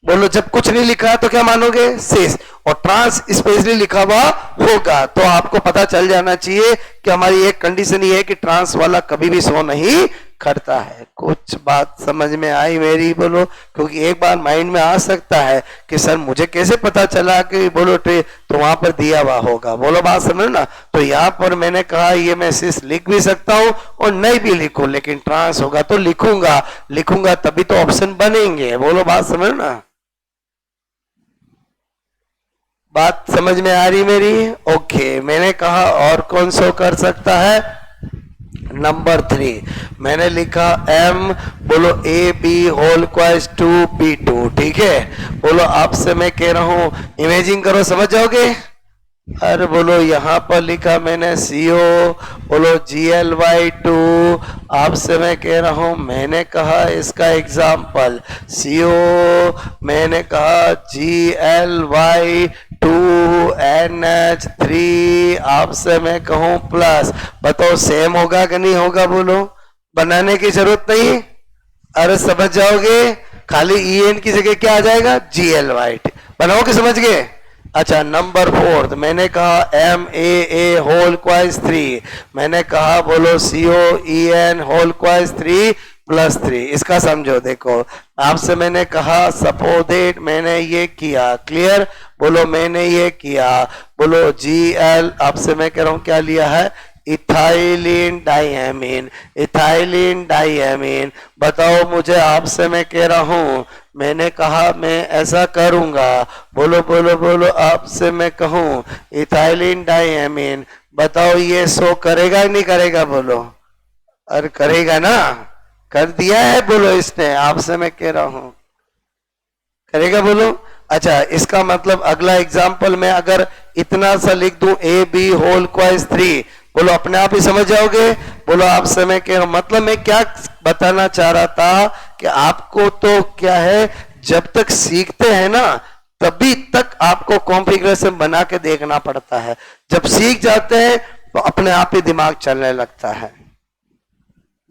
बोलो जब कुछ नहीं लिखा है तो क्या मानोगे, सिस, और ट्रांस स्पेशली लिखा हुआ होगा तो आपको पता चल जाना चाहिए कि हमारी एक कंडीशन ये है कि ट्रांस वाला कभी भी शो नहीं करता है। कुछ बात समझ में आई मेरी, बोलो, क्योंकि एक बार माइंड में आ सकता है कि सर मुझे कैसे पता चला कि बोलो तो वहां पर दिया हुआ होगा। बोलो बात समझ ना। तो यहाँ पर मैंने कहा ये मैं सिस लिख भी सकता हूँ और नहीं भी लिखूं, लेकिन ट्रांस होगा तो लिखूंगा तभी तो ऑप्शन बनेंगे। बोलो बात समझ ना। बात समझ में आ रही मेरी? ओके, मैंने कहा और कौन सो कर सकता है? नंबर 3 मैंने लिखा m, बोलो ए बी होल क्वाइस 2b2, ठीक है। बोलो आपसे मैं कह रहा हूं इमेजिंग करो, समझ जाओगे। अरे बोलो यहाँ पर लिखा मैंने CO, बोलो GLY2, आपसे मैं कह रहा हूं, मैंने कहा इसका एग्जाम्पल CO, मैंने कहा GLY2NH3, आपसे मैं कहूं प्लस, बताओ सेम होगा कि नहीं होगा? बोलो, बनाने की जरूरत नहीं। अरे समझ जाओगे, खाली EN की जगह क्या आ जाएगा? GLY। बनाओगे, समझ गए? अच्छा, नंबर 4 मैंने कहा MAA होल क्वाइस 3, मैंने कहा बोलो COEN होल क्वाइस 3 प्लस 3। इसका समझो, देखो आपसे मैंने कहा सपोज दैट मैंने ये किया, क्लियर? बोलो मैंने ये किया, बोलो GL, आपसे मैं कह रहा हूं क्या लिया है? Ethylene diamine, ethylene diamine. बताओ मुझे, आपसे मैं कह रहा हूं, मैंने कहा मैं ऐसा करूंगा, बोलो बोलो बोलो, आपसे मैं कहूं इथाइलिन डाइएमीन, बताओ ये शो करेगा नहीं करेगा? बोलो, अरे करेगा ना, कर दिया है, बोलो इसने, आपसे मैं कह रहा हूं करेगा, बोलो। अच्छा, इसका मतलब अगला एग्जाम्पल में अगर इतना सा लिख दूं AB होल क्वाइस 3, बोलो अपने आप ही समझ जाओगे। बोलो आपसे मैं कह रहा हूं, मतलब मैं क्या बताना चाह रहा था कि आपको तो क्या है, जब तक सीखते हैं ना तभी तक आपको कॉन्फ़िगरेशन बना के देखना पड़ता है, जब सीख जाते हैं तो अपने आप ही दिमाग चलने लगता है।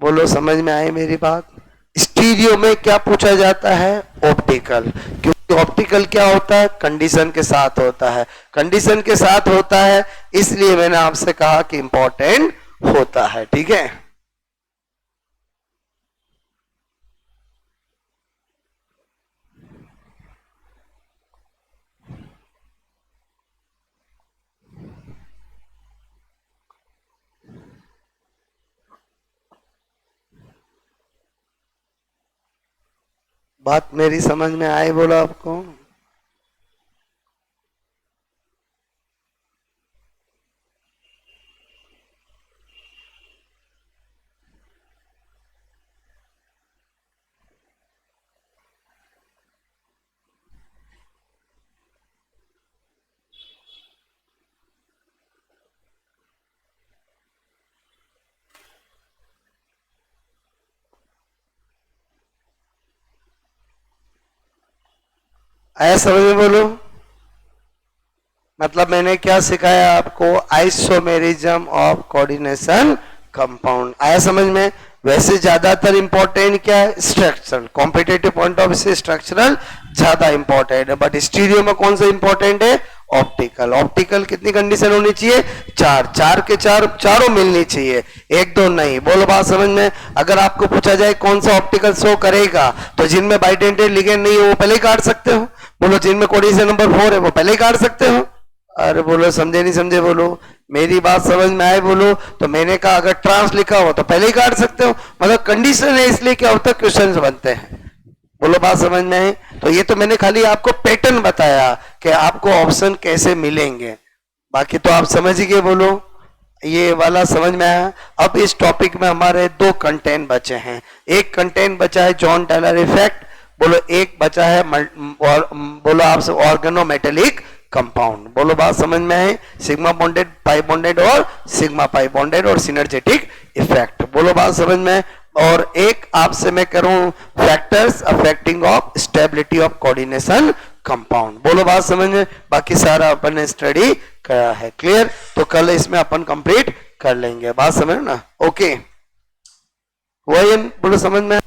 बोलो समझ में आई मेरी बात? स्टीरियो में क्या पूछा जाता है? ऑप्टिकल, क्योंकि ऑप्टिकल क्या होता है? कंडीशन के साथ होता है, कंडीशन के साथ होता है, इसलिए मैंने आपसे कहा कि इंपॉर्टेंट होता है, ठीक है। बात मेरी समझ में आई? बोलो आपको। आया समझ में? बोलो, मतलब मैंने क्या सिखाया आपको? Isomerism of coordination compound. आया समझ में? वैसे ज्यादातर इंपॉर्टेंट क्या है? Structural, competitive point of view से स्ट्रक्चरल ज्यादा इंपॉर्टेंट है, बट स्टीरियो में कौन सा इंपॉर्टेंट है? ऑप्टिकल। ऑप्टिकल कितनी कंडीशन होनी चाहिए? 4, 4 के 4 चारों मिलनी चाहिए, एक दो नहीं। बोलो बात समझ में? अगर आपको पूछा जाए कौन सा ऑप्टिकल शो करेगा, तो जिनमें बाइडेंटेड लिगेंड नहीं है वो पहले ही काट सकते हो। बोलो जिनमें कोऑर्डिनेशन नंबर 4 है वो पहले ही काट सकते हो। अरे बोलो समझे नहीं समझे? बोलो मेरी बात समझ में आए? बोलो, तो मैंने कहा अगर ट्रांस लिखा हो तो पहले ही काट सकते हो, मतलब कंडीशन है, इसलिए क्या होता है क्वेश्चन बनते हैं। बोलो बात समझ में आए? तो ये तो मैंने खाली आपको पैटर्न बताया कि आपको ऑप्शन कैसे मिलेंगे, बाकी तो आप समझ ही गए। बोलो ये वाला समझ में आया? अब इस टॉपिक में हमारे 2 कंटेंट बचे हैं। एक कंटेंट बचा है जॉन टेलर इफेक्ट, बोलो एक बचा है बोलो आपसे ऑर्गेनोमेटेलिक कंपाउंड। बोलो बात समझ में है? सिग्मा बॉन्डेड, पाई बॉन्डेड और सिग्मा पाई बॉन्डेड और सिनर्जेटिक इफेक्ट। बोलो बात समझ में? और एक आपसे मैं करूं factors affecting of stability of coordination compound. बोलो बात समझ में? बाकी सारा अपन ने स्टडी करा है, क्लियर? तो कल इसमें अपन कंप्लीट कर लेंगे, बात समझ ना? ओके, वही बोलो समझ में?